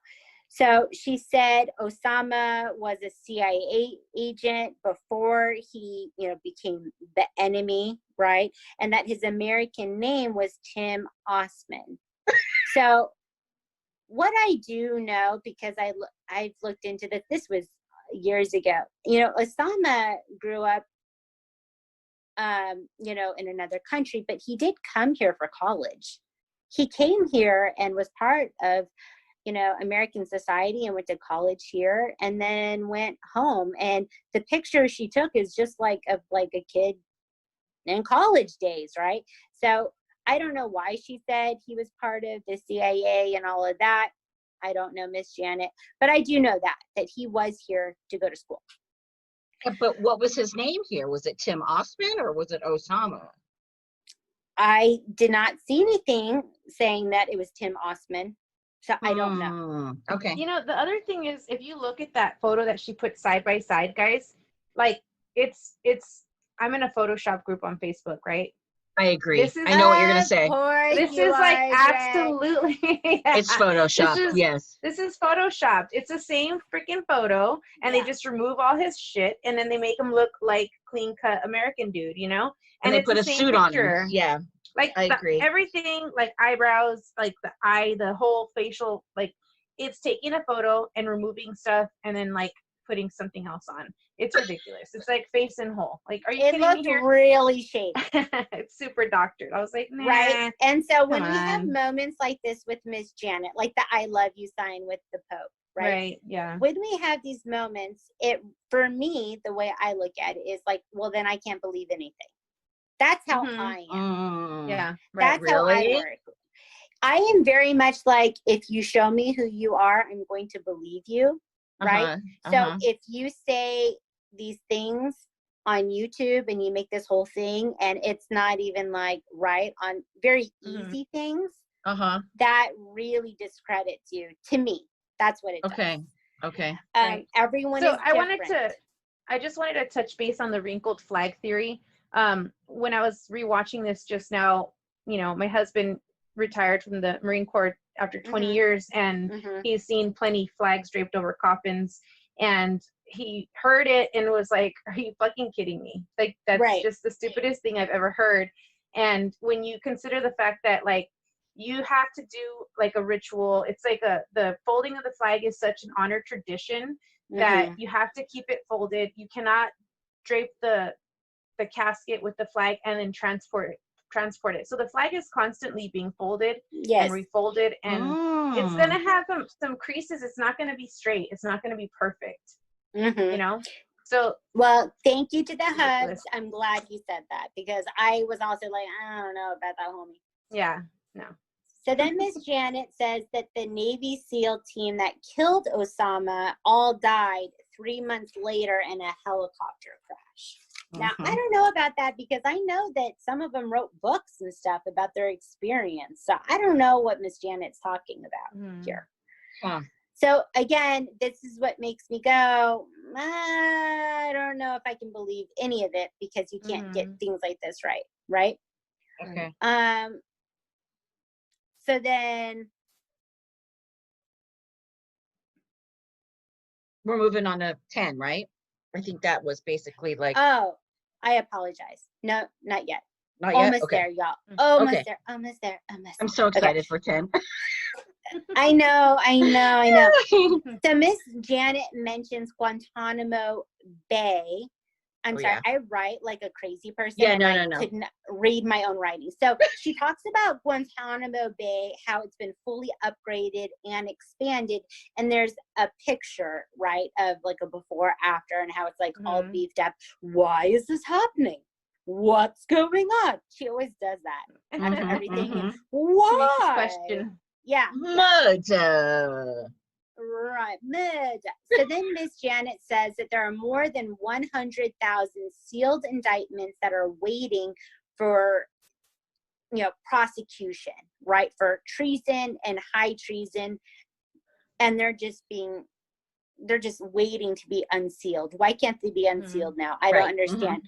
So she said Osama was a CIA agent before he, became the enemy, right? And that his American name was Tim Osman. So what I do know, because I've looked into this, this was years ago. Osama grew up, in another country, but he did come here for college. He came here and was part of American society and went to college here and then went home. And the picture she took is just like a kid in college days, right? So I don't know why she said he was part of the CIA and all of that. I don't know, Miss Janet, but I do know that he was here to go to school. But what was his name here? Was it Tim Osman or was it Osama? I did not see anything saying that it was Tim Osman. So I don't know. Okay. The other thing is, if you look at that photo that she put side by side, guys, like it's I'm in a Photoshop group on Facebook, right? I agree. I know what you're gonna say. This is like absolutely It's Photoshop. Yes. This is Photoshopped. It's the same freaking photo, and they just remove all his shit, and then they make him look like clean cut American dude, And they put a suit on him. Yeah. Like I agree. Everything, like eyebrows, like the eye, the whole facial, like it's taking a photo and removing stuff and then like putting something else on. It's ridiculous. It's like face and whole. Like, are you kidding me here? It looked really shady. It's super doctored. I was like, nah, right. And so when we have moments like this with Miss Janet, like the I love you sign with the Pope, right? Right. Yeah. When we have these moments, for me, the way I look at it is like, well, then I can't believe anything. That's how I am. Yeah. Right. That's how I work. I am very much like, if you show me who you are, I'm going to believe you. Right. So if you say these things on YouTube and you make this whole thing and it's not even like right on very easy things, that really discredits you. To me, that's what it does. Okay. Everyone is different. I just wanted to touch base on the wrinkled flag theory. When I was rewatching this just now, my husband retired from the Marine Corps after 20 years, and he's seen plenty flags draped over coffins, and he heard it and was like, are you fucking kidding me? Like, that's just the stupidest thing I've ever heard. And when you consider the fact that like you have to do like a ritual, it's like the folding of the flag is such an honored tradition that you have to keep it folded. You cannot drape the casket with the flag and then transport it. So the flag is constantly being folded and refolded, and it's going to have some creases. It's not going to be straight. It's not going to be perfect. So, well, thank you to the hugs. I'm glad you said that, because I was also like, I don't know about that, homie. Yeah, no. So then Miss Janet says that the Navy SEAL team that killed Osama all died 3 months later in a helicopter crash. Now, I don't know about that, because I know that some of them wrote books and stuff about their experience. So I don't know what Miss Janet's talking about here. So again, this is what makes me go, I don't know if I can believe any of it, because you can't get things like this right? Okay. So then we're moving on to 10, right? I think that was basically like. Oh, I apologize. No, not yet. Not almost yet? Okay. there, y'all. Almost there. I'm so excited for 10. I know. So Miss Janet mentions Guantanamo Bay. I'm sorry, I write like a crazy person. Yeah, I no. couldn't read my own writing. So she talks about Guantanamo Bay, how it's been fully upgraded and expanded. And there's a picture, right, of like a before after, and how it's like all beefed up. Why is this happening? What's going on? She always does that after everything. Why? Question. Yeah. Murder. Right, murder. So then Miss Janet says that there are more than 100,000 sealed indictments that are waiting for, prosecution, right, for treason and high treason, and they're just waiting to be unsealed. Why can't they be unsealed now? I don't understand.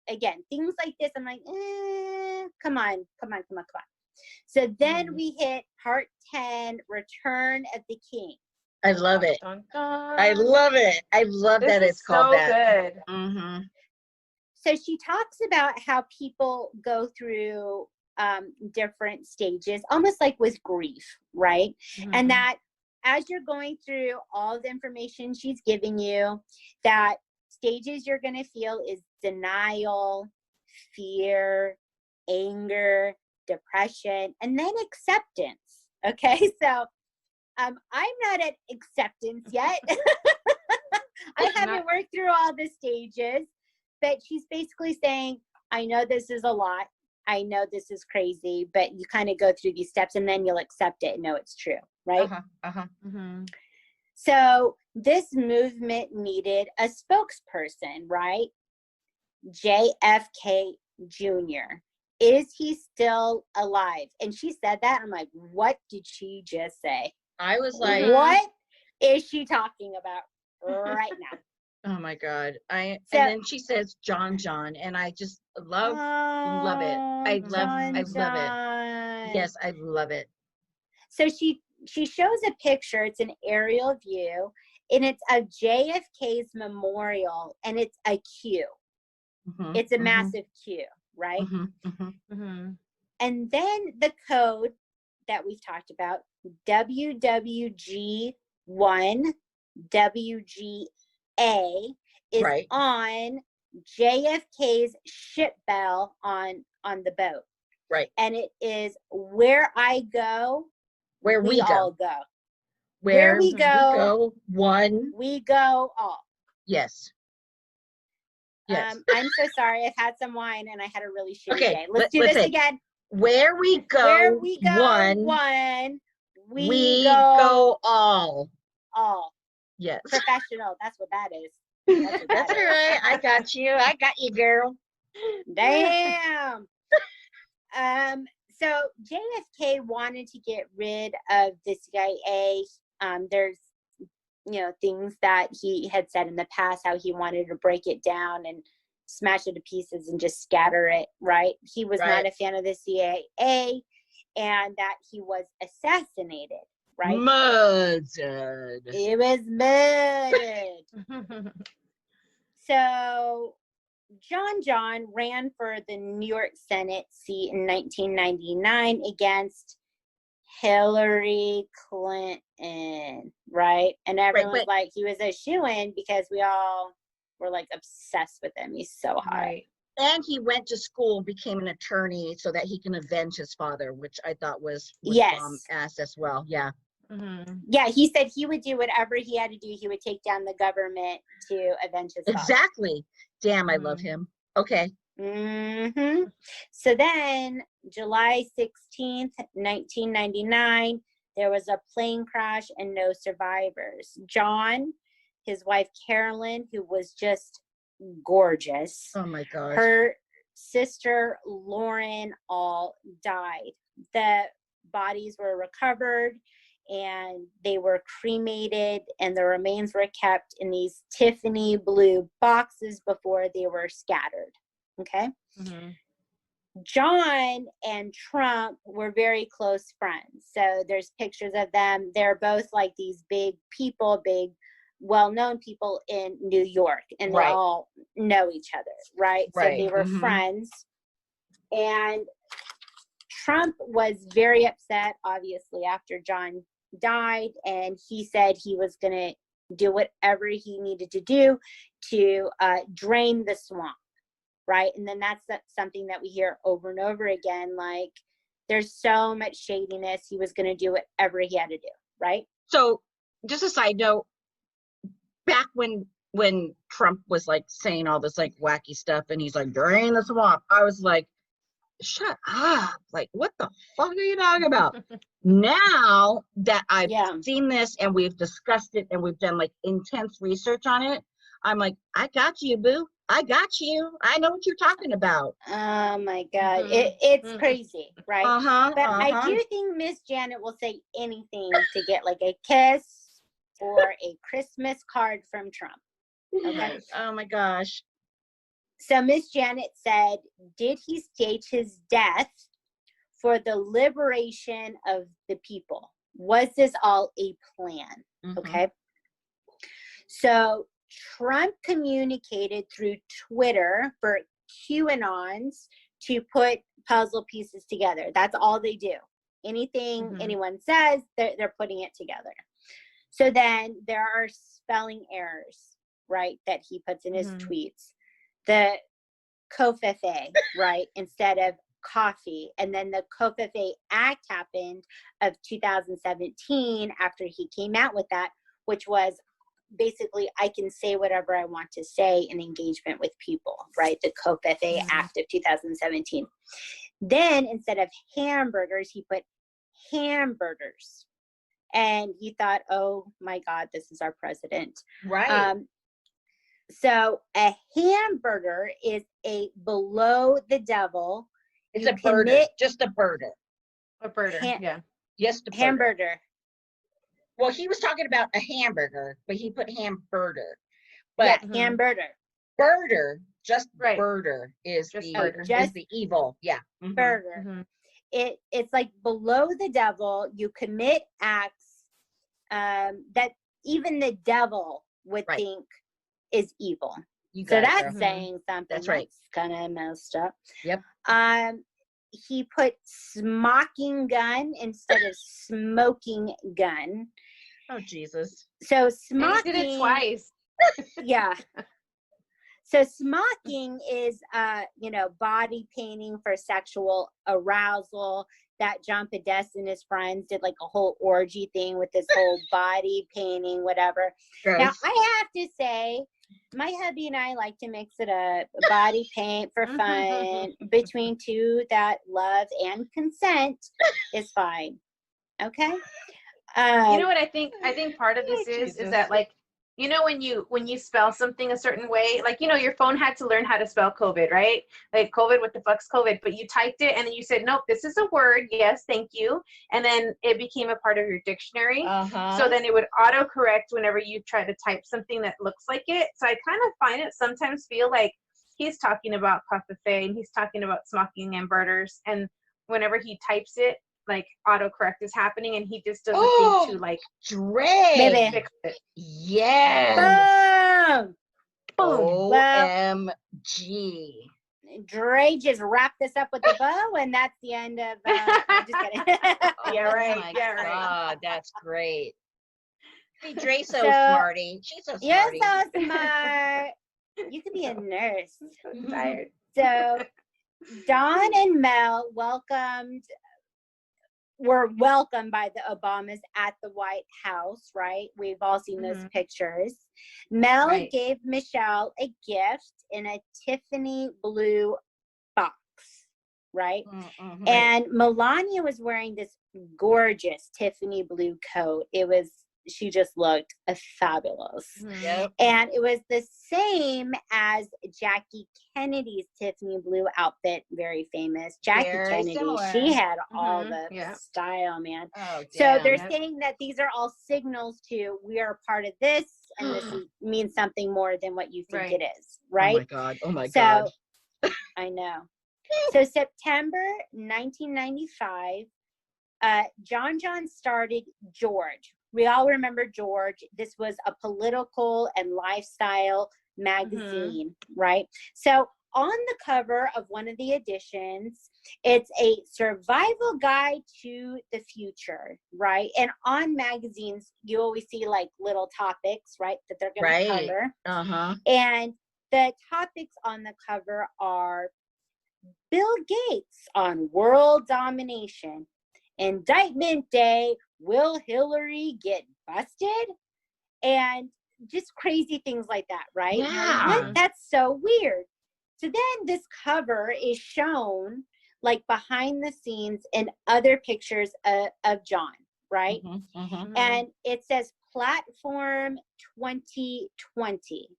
Again, things like this, I'm like, come on. So then we hit part 10, Return of the King. I love it. Dun, dun. I love it. I love This that is it's called so that. good. Mm-hmm. So she talks about how people go through different stages, almost like with grief, right? And that as you're going through all the information she's giving you, that stages you're going to feel is denial, fear, anger, depression, and then acceptance. Okay, so I'm not at acceptance yet. I haven't worked through all the stages, but she's basically saying, I know this is a lot. I know this is crazy, but you kind of go through these steps and then you'll accept it and know it's true, right? So this movement needed a spokesperson, right? JFK Jr. Is he still alive? And she said that. I'm like, what did she just say? I was like, what is she talking about right now? Oh my God. And then she says John, and I just love it. I love it. Yes, I love it. So she shows a picture. It's an aerial view, and it's of JFK's memorial, and it's a Q. It's a massive Q, right? And then the code that we've talked about, WWG1 WGA, is on JFK's ship bell on the boat. Right. And it is where I go, where we all go. go. Where we go, one. We go all. Yes. Yes. I'm so sorry. I've had some wine and I had a really shitty day. Let's do this again. Where we go, one, we go all. All. Yes. Professional. That's what that is. That's all right. I got you, girl. Damn. So JFK wanted to get rid of the CIA. There's, things that he had said in the past, how he wanted to break it down and smash it to pieces and just scatter it, right? He was not a fan of the CIA, and that he was assassinated, right? Murdered. It was murdered. So John ran for the New York Senate seat in 1999 against Hillary Clinton, right? And everyone was like, he was a shoo-in because we all were like obsessed with him. He's so hot. Right. And he went to school, became an attorney so that he can avenge his father, which I thought was asked as well. Yeah. Yeah, he said he would do whatever he had to do. He would take down the government to avenge his father. Exactly. Damn, I love him. Okay. So then, July 16th, 1999, there was a plane crash and no survivors. John, his wife Carolyn, who was just gorgeous. Oh my gosh. Her sister Lauren all died. The bodies were recovered and they were cremated, and the remains were kept in these Tiffany blue boxes before they were scattered. Okay. John and Trump were very close friends. So there's pictures of them. They're both like these big people, big, well-known people in New York, and they all know each other, right? So they were friends. And Trump was very upset, obviously, after John died, and he said he was going to do whatever he needed to do to drain the swamp, right? And then that's something that we hear over and over again, like there's so much shadiness. He was going to do whatever he had to do, right? So just a side note, back when Trump was like saying all this like wacky stuff and he's like drain the swamp, I was like, shut up, like what the fuck are you talking about? Now that I've seen this and we've discussed it and we've done like intense research on it, I'm like, I got you, boo. I got you. I know what you're talking about. Oh my God. It's crazy, right? But I do think Miss Janet will say anything to get like a kiss or a Christmas card from Trump. Okay. Oh my gosh. So Miss Janet said, did he stage his death for the liberation of the people. Was this all a plan? Okay. So Trump communicated through Twitter for QAnons to put puzzle pieces together. That's all they do. Anything anyone says, they're putting it together. So then there are spelling errors, right, that he puts in his tweets. The Kofife, right, instead of coffee. And then the Kofife Act happened of 2017 after he came out with that, which was basically, I can say whatever I want to say in engagement with people, right? The Kofife Act of 2017. Then instead of hamburgers, he put hamburgers. And he thought, oh my God, this is our president. Right. So a hamburger is a below the devil. It's a birder, just a birder. A birder, yeah. Yes, the hamburger. Well, he was talking about a hamburger, but he put hamburger. But yeah, hamburger. Birder, just birder is just is the evil. Yeah. Burger. It's like below the devil. You commit acts that even the devil would think is evil. So that's saying something that's kind of messed up. Yep. He put smocking gun instead of smoking gun. Oh, Jesus. So smocking. He did it twice. Yeah. So smocking is, body painting for sexual arousal. That John Podesta and his friends did like a whole orgy thing with this whole body painting, whatever. Gross. Now, I have to say, my hubby and I like to mix it up. Body paint for fun between two that love and consent is fine. Okay. You know what I think? I think part of this is that, like, you know, when you spell something a certain way, like, you know, your phone had to learn how to spell COVID, right? Like, COVID, what the fuck's COVID? But you typed it and then you said, nope, this is a word. Yes, thank you. And then it became a part of your dictionary. So then it would autocorrect whenever you try to type something that looks like it. So I kind of find it sometimes feel like he's talking about Kofife and he's talking about smocking and birders. And whenever he types it, like, autocorrect is happening and he just doesn't think to, like, Dre. fix it. Yes. Boom. OMG. Dre just wrapped this up with a bow, and that's the end of. I'm just kidding. Yeah, right. Oh my yeah, God, right. that's great. Hey, Dre's so smarty. She's so smarty. You're so smart. You could be a nurse. I'm so tired. So, Don and Mel were welcomed by the Obamas at the White House, right? We've all seen those pictures. Mel gave Michelle a gift in a Tiffany blue box, right? And Melania was wearing this gorgeous Tiffany blue coat. She just looked fabulous. Yep. And it was the same as Jackie Kennedy's Tiffany blue outfit, very famous. Jackie Kennedy, similar. She had all the style, man. Oh, so they're saying that these are all signals to, we are part of this, and this means something more than what you think it is, right? Oh my God. I know. So September 1995, John started George. We all remember George. This was a political and lifestyle magazine, right? So on the cover of one of the editions, it's a survival guide to the future, right? And on magazines, you always see like little topics, right, that they're going to cover. And the topics on the cover are Bill Gates on world domination, Indictment Day, will Hillary get busted? And just crazy things like that, right? Yeah. That's so weird. So then this cover is shown like behind the scenes and other pictures of John, right? And it says Platform 2020.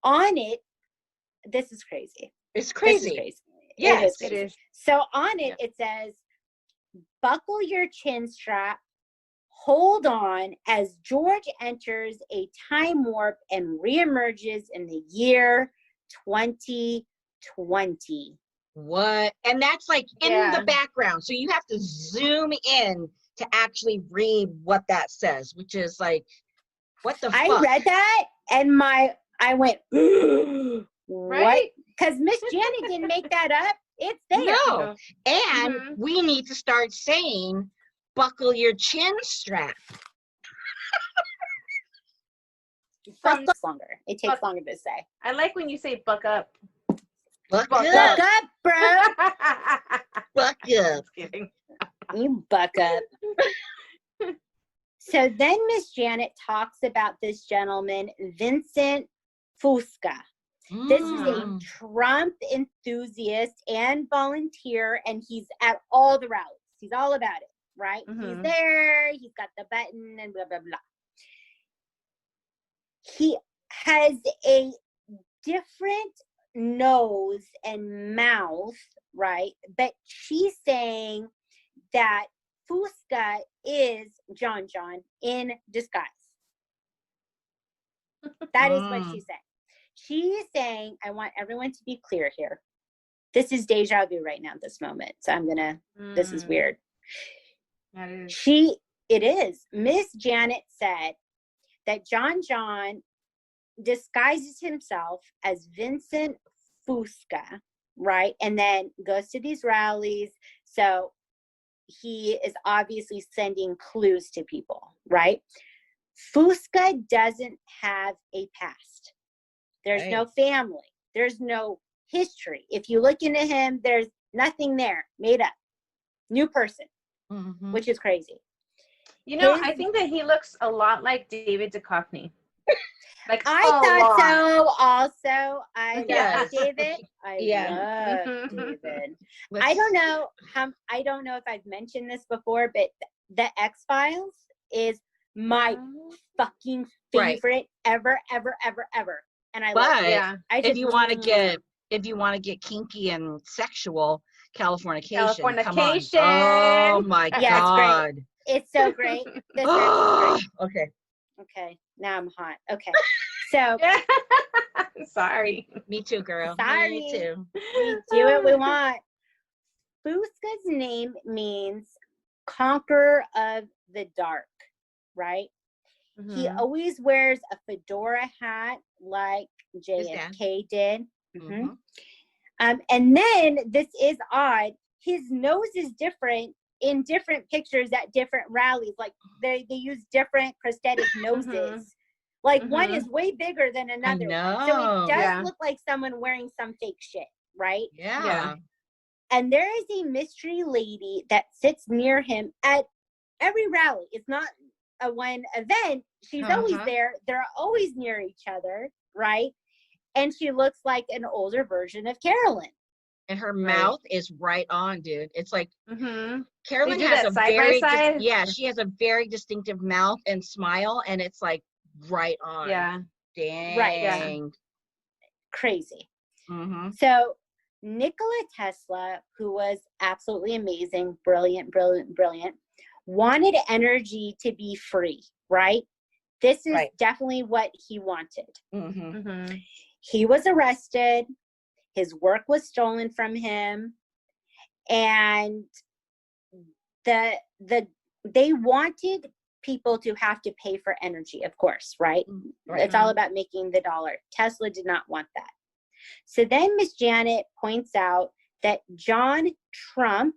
On it, this is crazy. It's crazy. Yes, it is. So on it, it says, buckle your chin strap, hold on as George enters a time warp and reemerges in the year 2020. What? And that's like in Yeah. the background. So you have to zoom in to actually read what that says, which is like, what the I fuck? read that and I went, what? Right? Because Miss Janet didn't make that up. It's there. No. And Mhm. we need to start saying, buckle your chin strap. From longer. It takes longer to say. I like when you say buck up. Buck Buck up. Buck up, bro. Buck up. Just kidding. You buck up. So then Miss Janet talks about this gentleman, Vincent Fusca. This is a Trump enthusiast and volunteer, and he's at all the rallies. He's all about it, right? He's there. He's got the button and blah, blah, blah. He has a different nose and mouth, right? But she's saying that Fusca is John in disguise. That is what she's saying. She's saying, I want everyone to be clear here. This is deja vu right now, this moment. So I'm gonna, this is weird. That is. It is. Miss Janet said that John disguises himself as Vincent Fusca, right? And then goes to these rallies. So he is obviously sending clues to people, right? Fusca doesn't have a past. There's no family. There's no history. If you look into him, there's nothing there. Made up. New person, which is crazy. You know, I think that he looks a lot like David Duchovny. Like I thought so also. I love David. I love David. I don't know if I've mentioned this before, but the X-Files is my fucking favorite ever. And I love it. Yeah. If you want to get kinky and sexual, Californication. Come on. Oh my God. It's so great. This is great. Okay. Now I'm hot. Okay. So sorry. Me too, girl. Sorry. Me too. We do what we want. Fusca's name means conqueror of the dark, right? He always wears a fedora hat like JFK did. And then, this is odd, his nose is different in different pictures at different rallies. Like they use different prosthetic noses. Like one is way bigger than another one. So it does look like someone wearing some fake shit, right? Yeah. And there is a mystery lady that sits near him at every rally. It's not a one event. She's always there. They're always near each other, right? And she looks like an older version of Carolyn. And her mouth is right on, dude. It's like Carolyn has a side very by side? she has a very distinctive mouth and smile, and it's like right on. Yeah. Dang. Right. Yeah. Crazy. So Nikola Tesla, who was absolutely amazing, brilliant, wanted energy to be free, right? This is definitely what he wanted. He was arrested. His work was stolen from him. And they wanted people to have to pay for energy, of course, right? It's all about making the dollar. Tesla did not want that. So then Miss Janet points out that John Trump,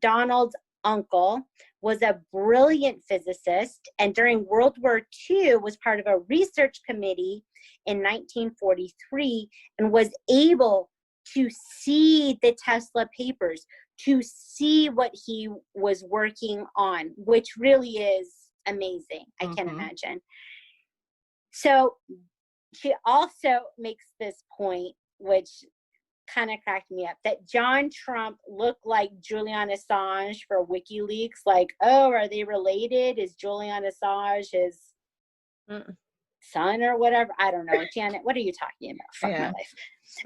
Donald's uncle, was a brilliant physicist, and during World War II was part of a research committee in 1943 and was able to see the Tesla papers, to see what he was working on, which really is amazing. I can imagine. So she also makes this point, which kind of cracked me up, that John Trump looked like Julian Assange for WikiLeaks. Like, oh, are they related? Is Julian Assange his son or whatever? I don't know. Janet, what are you talking about? Fuck my life.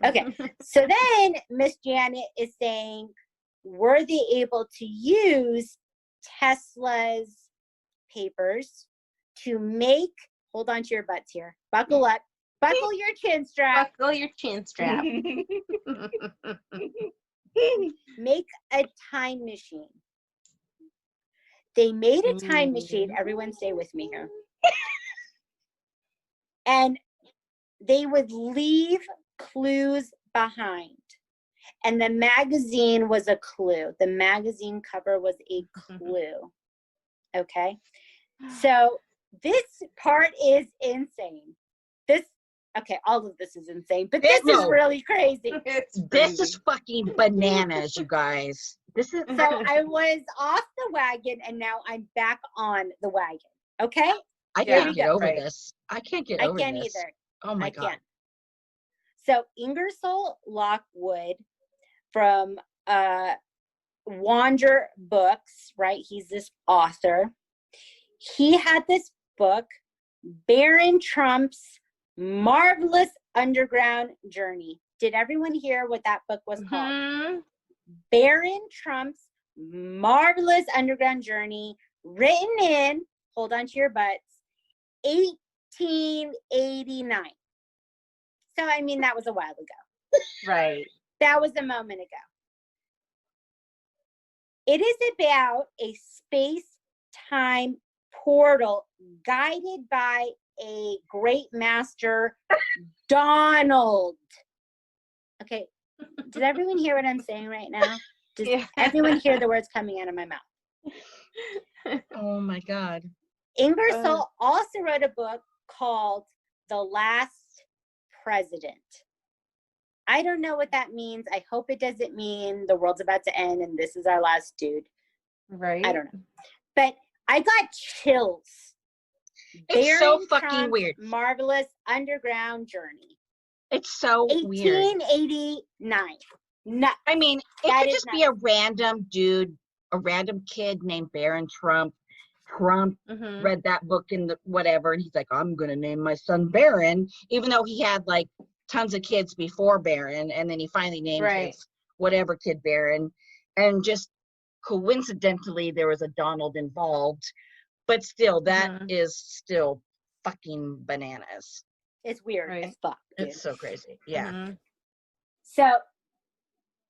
Okay. So then Miss Janet is saying, were they able to use Tesla's papers to make, hold on to your butts here, buckle up, buckle your chin strap. Buckle your chin strap. make a time machine. They made a time machine. Everyone stay with me here. And they would leave clues behind. And the magazine was a clue. The magazine cover was a clue. Okay. So this part is insane. All of this is insane, but this is really crazy. This is fucking bananas, you guys. This is so I was off the wagon and now I'm back on the wagon. Okay. I can't get over this. I can't get over this. I can't either. Oh my God. Can't. So Ingersoll Lockwood from Wander Books, right? He's this author. He had this book, Baron Trump's Marvelous Underground Journey. Did everyone hear what that book was called? Baron Trump's Marvelous Underground Journey, written in, hold on to your butts, 1889. So, I mean, that was a while ago. Right. That was a moment ago. It is about a space-time portal guided by a great master, Donald. Okay, does everyone hear what I'm saying right now? Does everyone hear the words coming out of my mouth? Oh my God. Ingersoll also wrote a book called The Last President. I don't know what that means. I hope it doesn't mean the world's about to end and this is our last dude. Right. I don't know. But I got chills. It's Baron so fucking Trump's weird. Marvelous Underground Journey. It's so weird. 1889. Nuts. I mean, it could just be a random dude, a random kid named Baron Trump. Trump read that book in the whatever, and he's like, I'm gonna name my son Baron, even though he had like tons of kids before Baron, and then he finally named his whatever kid Baron, and just coincidentally there was a Donald involved, but still that is still fucking bananas. It's weird as fuck, dude. It's so crazy. Yeah. So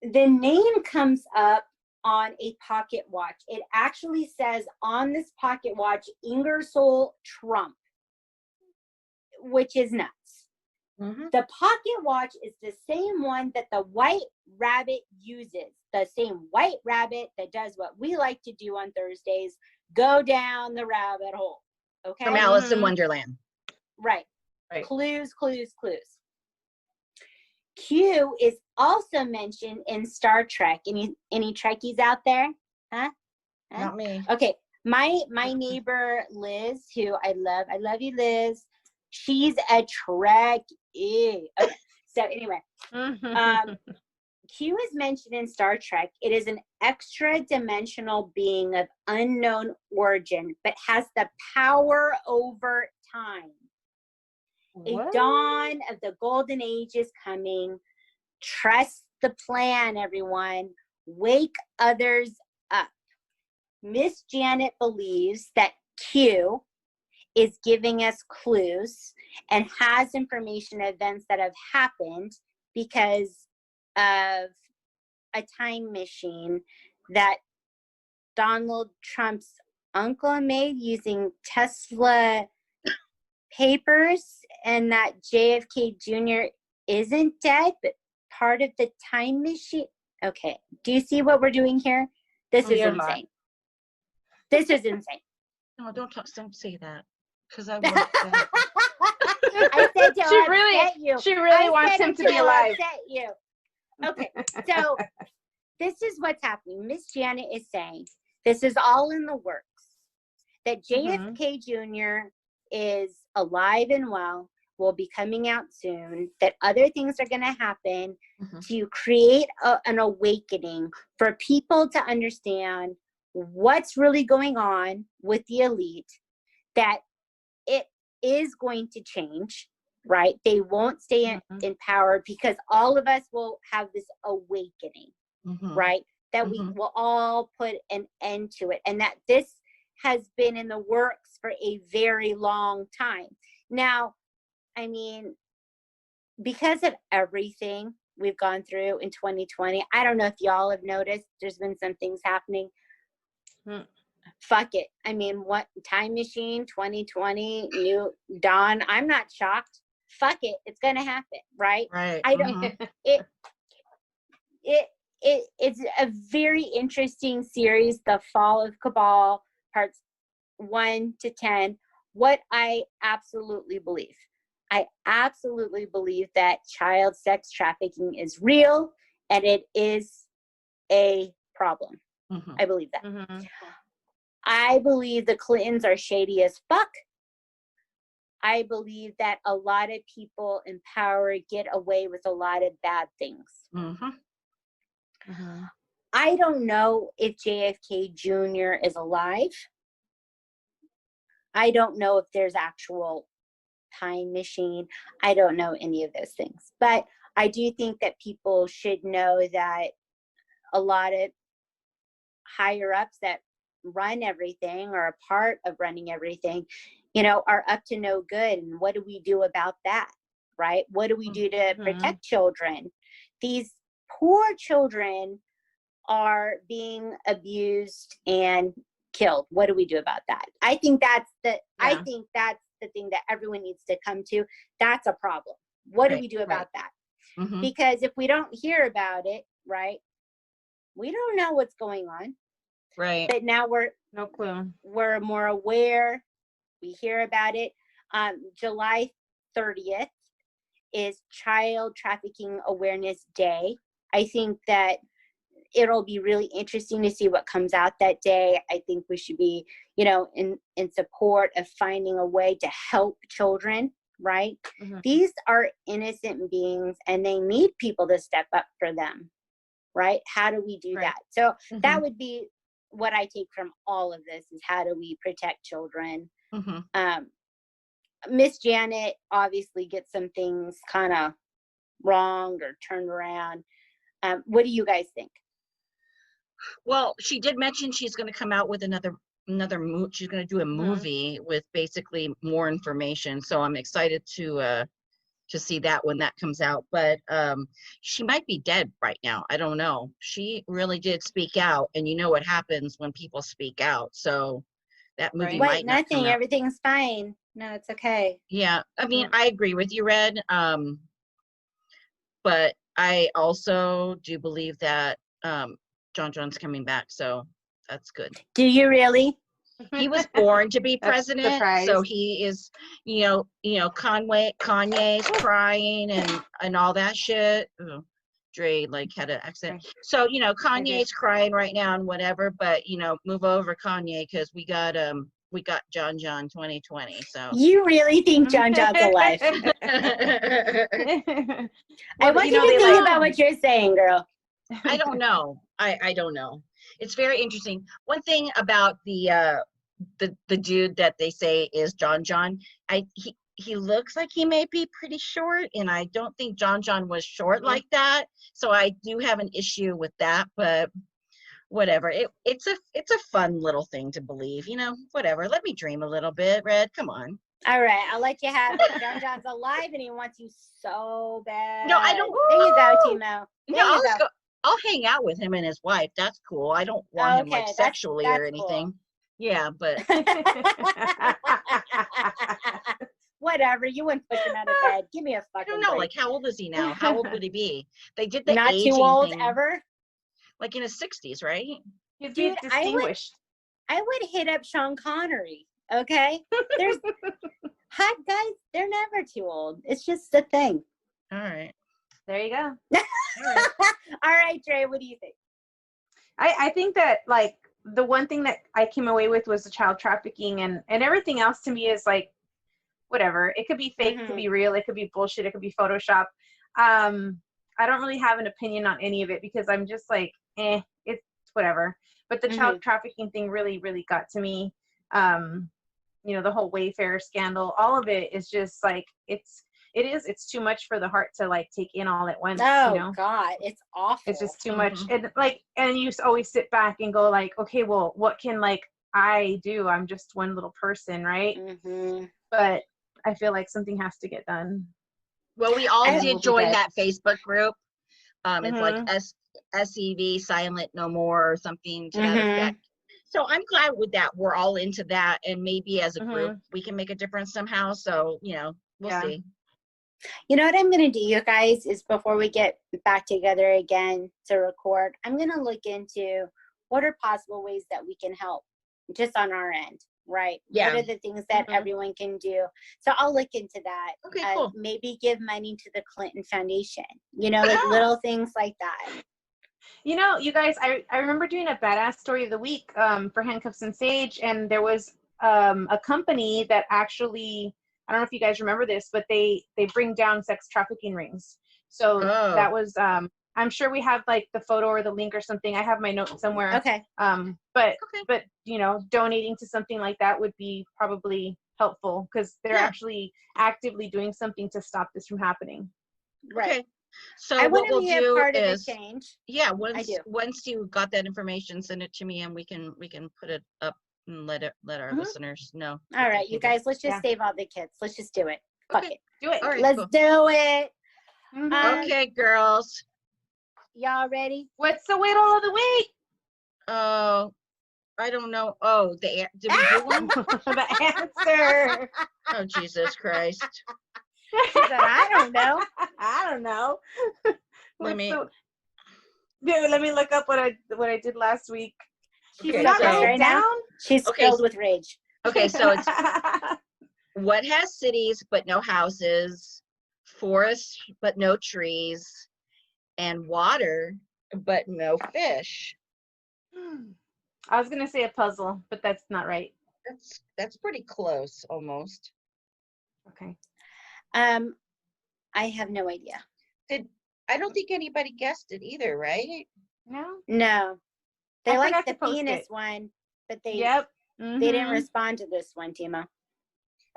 the name comes up on a pocket watch. It actually says on this pocket watch, Ingersoll Trump, which is nuts. The pocket watch is the same one that the White Rabbit uses. The same White Rabbit that does what we like to do on Thursdays, go down the rabbit hole. Okay. From Alice in Wonderland. Right. Clues, clues, clues. Q is also mentioned in Star Trek. Any Trekkies out there? Huh? Not me. Okay. My neighbor Liz, who I love you, Liz. She's a Trekkie. Okay. So anyway, Q is mentioned in Star Trek. It is an extra-dimensional being of unknown origin, but has the power over time. A dawn of the golden age is coming. Trust the plan, everyone. Wake others up. Miss Janet believes that Q is giving us clues and has information events that have happened because of a time machine that Donald Trump's uncle made using Tesla papers, and that JFK Jr. isn't dead, but part of the time machine. Okay. Do you see what we're doing here? This is insane. This is insane. No, don't say that. Because I said to upset you. She really wants him to be alive. Upset you. Okay. So this is what's happening. Miss Janet is saying this is all in the works. That JFK Jr. is alive and well, will be coming out soon, that other things are going to happen to create an awakening for people to understand what's really going on with the elite, that it is going to change, right? They won't stay in power because all of us will have this awakening, right? That we will all put an end to it, and that this has been in the works for a very long time. Now, I mean, because of everything we've gone through in 2020. I don't know if y'all have noticed, there's been some things happening. Fuck it. I mean, what time machine 2020 new dawn? I'm not shocked. Fuck it. It's gonna happen, right? Right. I don't. It's a very interesting series, The Fall of Cabal, parts 1 to 10. What I absolutely believe that child sex trafficking is real and it is a problem. I believe that. I believe the Clintons are shady as fuck. I believe that a lot of people in power get away with a lot of bad things. I don't know if JFK Jr. is alive. I don't know if there's actual time machine. I don't know any of those things. But I do think that people should know that a lot of higher ups that run everything or a part of running everything, you know, are up to no good. And what do we do about that? Right? What do we do to protect children? These poor children are being abused and killed. What do we do about that? I think that's the thing that everyone needs to come to. That's a problem. What do we do about that? Because if we don't hear about it, right, we don't know what's going on. Right. But now no clue. We're more aware. We hear about it. July 30th is Child Trafficking Awareness Day. I think that it'll be really interesting to see what comes out that day. I think we should be, you know, in support of finding a way to help children, right? These are innocent beings and they need people to step up for them, right? How do we do that? So that would be what I take from all of this, is how do we protect children? Miss Janet obviously gets some things kind of wrong or turned around. What do you guys think? Well, she did mention she's going to come out with another she's going to do a movie with basically more information. So I'm excited to see that when that comes out. But she might be dead right now. I don't know. She really did speak out, and you know what happens when people speak out. So that movie might not come out. Everything's fine. No, it's okay. Yeah, I mean, I agree with you, Red. But I also do believe that John's coming back, so that's good. Do you really? He was born to be president, so he is, you know, Kanye's crying and all that shit. Ugh. Dre like had an accent. So, you know, Kanye's crying right now and whatever, but you know, move over Kanye, because we got John 2020. So you really think John's alive? I want you to think about what you're saying, girl. I don't know. I don't know. It's very interesting. One thing about the dude that they say is John, he looks like he may be pretty short, and I don't think John was short like that. So I do have an issue with that, but whatever. It's a fun little thing to believe, you know, whatever. Let me dream a little bit, Red. Come on. All right, I'll let you have it. John's alive and he wants you so bad. No, I don't. There you go, Timo. No, I'll hang out with him and his wife. That's cool. I don't want him like sexually or anything. Cool. Yeah, but whatever. You wouldn't push him out of bed. Give me a fucking. I don't know. break. Like, how old is he now? How old would he be? They did the not aging too old thing, ever. like in his 60s, right? He'd be distinguished. I would hit up Sean Connery. Okay, there's hot guys. They're never too old. It's just a thing. All right. There you go. All right, Dre, what do you think? I think that, like, the one thing that I came away with was the child trafficking, and everything else to me is like, whatever. It could be fake, it could be real, it could be bullshit, it could be Photoshop. I don't really have an opinion on any of it because I'm just like, it's whatever. But the child trafficking thing really, really got to me. You know, the whole Wayfair scandal, all of it is just like, it's too much for the heart to like take in all at once. Oh, you know? God, it's awful. It's just too much. And you always sit back and go like, okay, well, what can like I do? I'm just one little person, right? But I feel like something has to get done. Well, we all did join that Facebook group It's like SEV, silent no more, or something to that effect. So I'm glad with that. We're all into that, and maybe as a group we can make a difference somehow. So we'll see. You know what I'm going to do, you guys, is before we get back together again to record, I'm going to look into what are possible ways that we can help just on our end, right? Yeah. What are the things that everyone can do? So I'll look into that. Okay, cool. Maybe give money to the Clinton Foundation, like little things like that. You guys, I remember doing a badass story of the week for Handcuffs and Sage, and there was a company that actually, I don't know if you guys remember this, but they bring down sex trafficking rings. So that was, I'm sure we have like the photo or the link or something. I have my note somewhere. Okay. But donating to something like that would be probably helpful because they're actually actively doing something to stop this from happening. Right. Okay. So I what we'll want to be do a part is, of the change. yeah, once you got that information, send it to me and we can put it up and let our listeners know. All right, you guys, let's just save all the kids. Let's just do it. Fuck it. Do it. All right, Let's do it. Okay, girls. Y'all ready? What's the whittle of the week? Oh, I don't know. Oh, did we do one? The answer. Oh, Jesus Christ. She said, I don't know. I don't know. Let me look up what I did last week. She's Okay, not so- right now. She's filled with rage. Okay, so it's what has cities but no houses, forests but no trees, and water but no fish. I was gonna say a puzzle, but that's not right. That's pretty close, almost. Okay. I have no idea. I don't think anybody guessed it either, right? No. They I like forgot the to post penis it. one, but they Mm-hmm. they didn't respond to this one, Timo.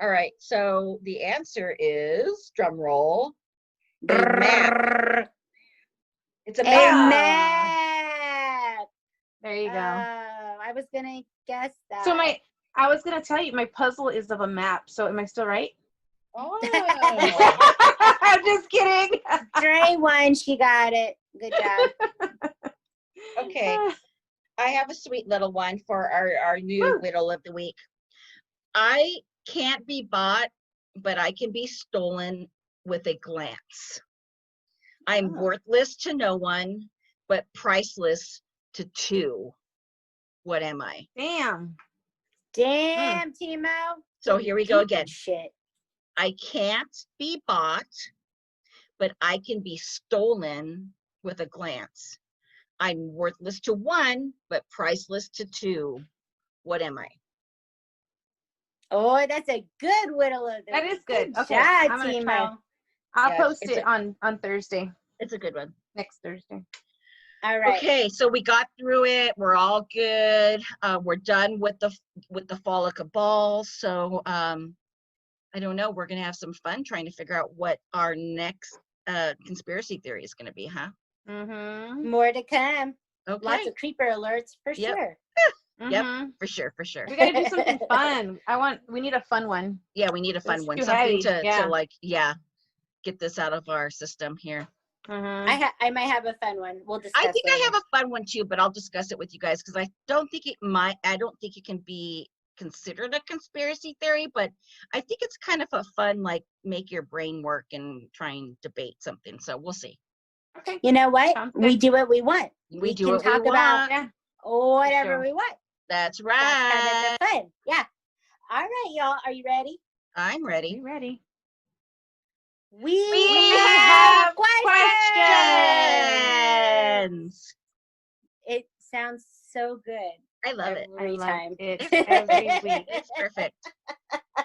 All right, so the answer is, drum roll, a map. It's a A map. map. There you go. I was gonna guess that. So I was gonna tell you my puzzle is of a map. So am I still right? Oh. I'm just kidding. Dre won. She got it. Good job. Okay. I have a sweet little one for our new whittle of the week. I can't be bought, but I can be stolen with a glance. I'm worthless to no one, but priceless to two. What am I? Damn, Timo. So here we go again. Shit. I can't be bought, but I can be stolen with a glance. I'm worthless to one, but priceless to two. What am I? Oh, that's a good whittle of the that is good. Okay, job, I'm gonna Timo. try it. I'll Yeah, post it's it on Thursday. It's a good one. Next Thursday. All right. Okay, so we got through it. We're all good. We're done with the Fall of Cabal. So I don't know. We're gonna have some fun trying to figure out what our next conspiracy theory is gonna be, huh? Mm-hmm. More to come. Okay. Lots of creeper alerts for sure. Yep, for sure. We gotta do something fun. We need a fun one. Yeah, we need a fun It's one. too Something heavy, to get this out of our system here. Mm-hmm. I might have a fun one. We'll discuss. I think later. I have a fun one too, but I'll discuss it with you guys because I don't think it can be considered a conspiracy theory, but I think it's kind of a fun, like, make your brain work and try and debate something. So we'll see. Okay. You know what? Sounds We good. do what we want. We do can what we talk about Yeah. whatever Sure. we want. That's That's right. kind of the fun. Yeah. All right, y'all. Are you ready? I'm ready. You ready? We have questions. It sounds so good. I love it. Every I love time. it every week. It's perfect.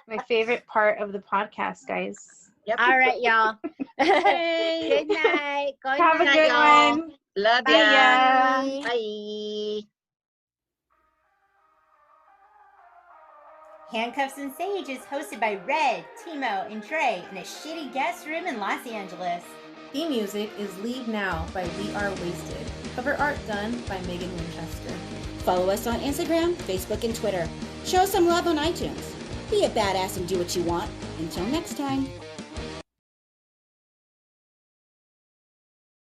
My favorite part of the podcast, guys. Yep. All right, y'all. Hey. Good night. Good Have a night, good y'all. one. Love Bye. ya. Bye. Handcuffs and Sage is hosted by Red, Timo, and Dre in a shitty guest room in Los Angeles. Theme music is Leave Now by We Are Wasted. Cover art done by Megan Winchester. Follow us on Instagram, Facebook, and Twitter. Show us some love on iTunes. Be a badass and do what you want. Until next time.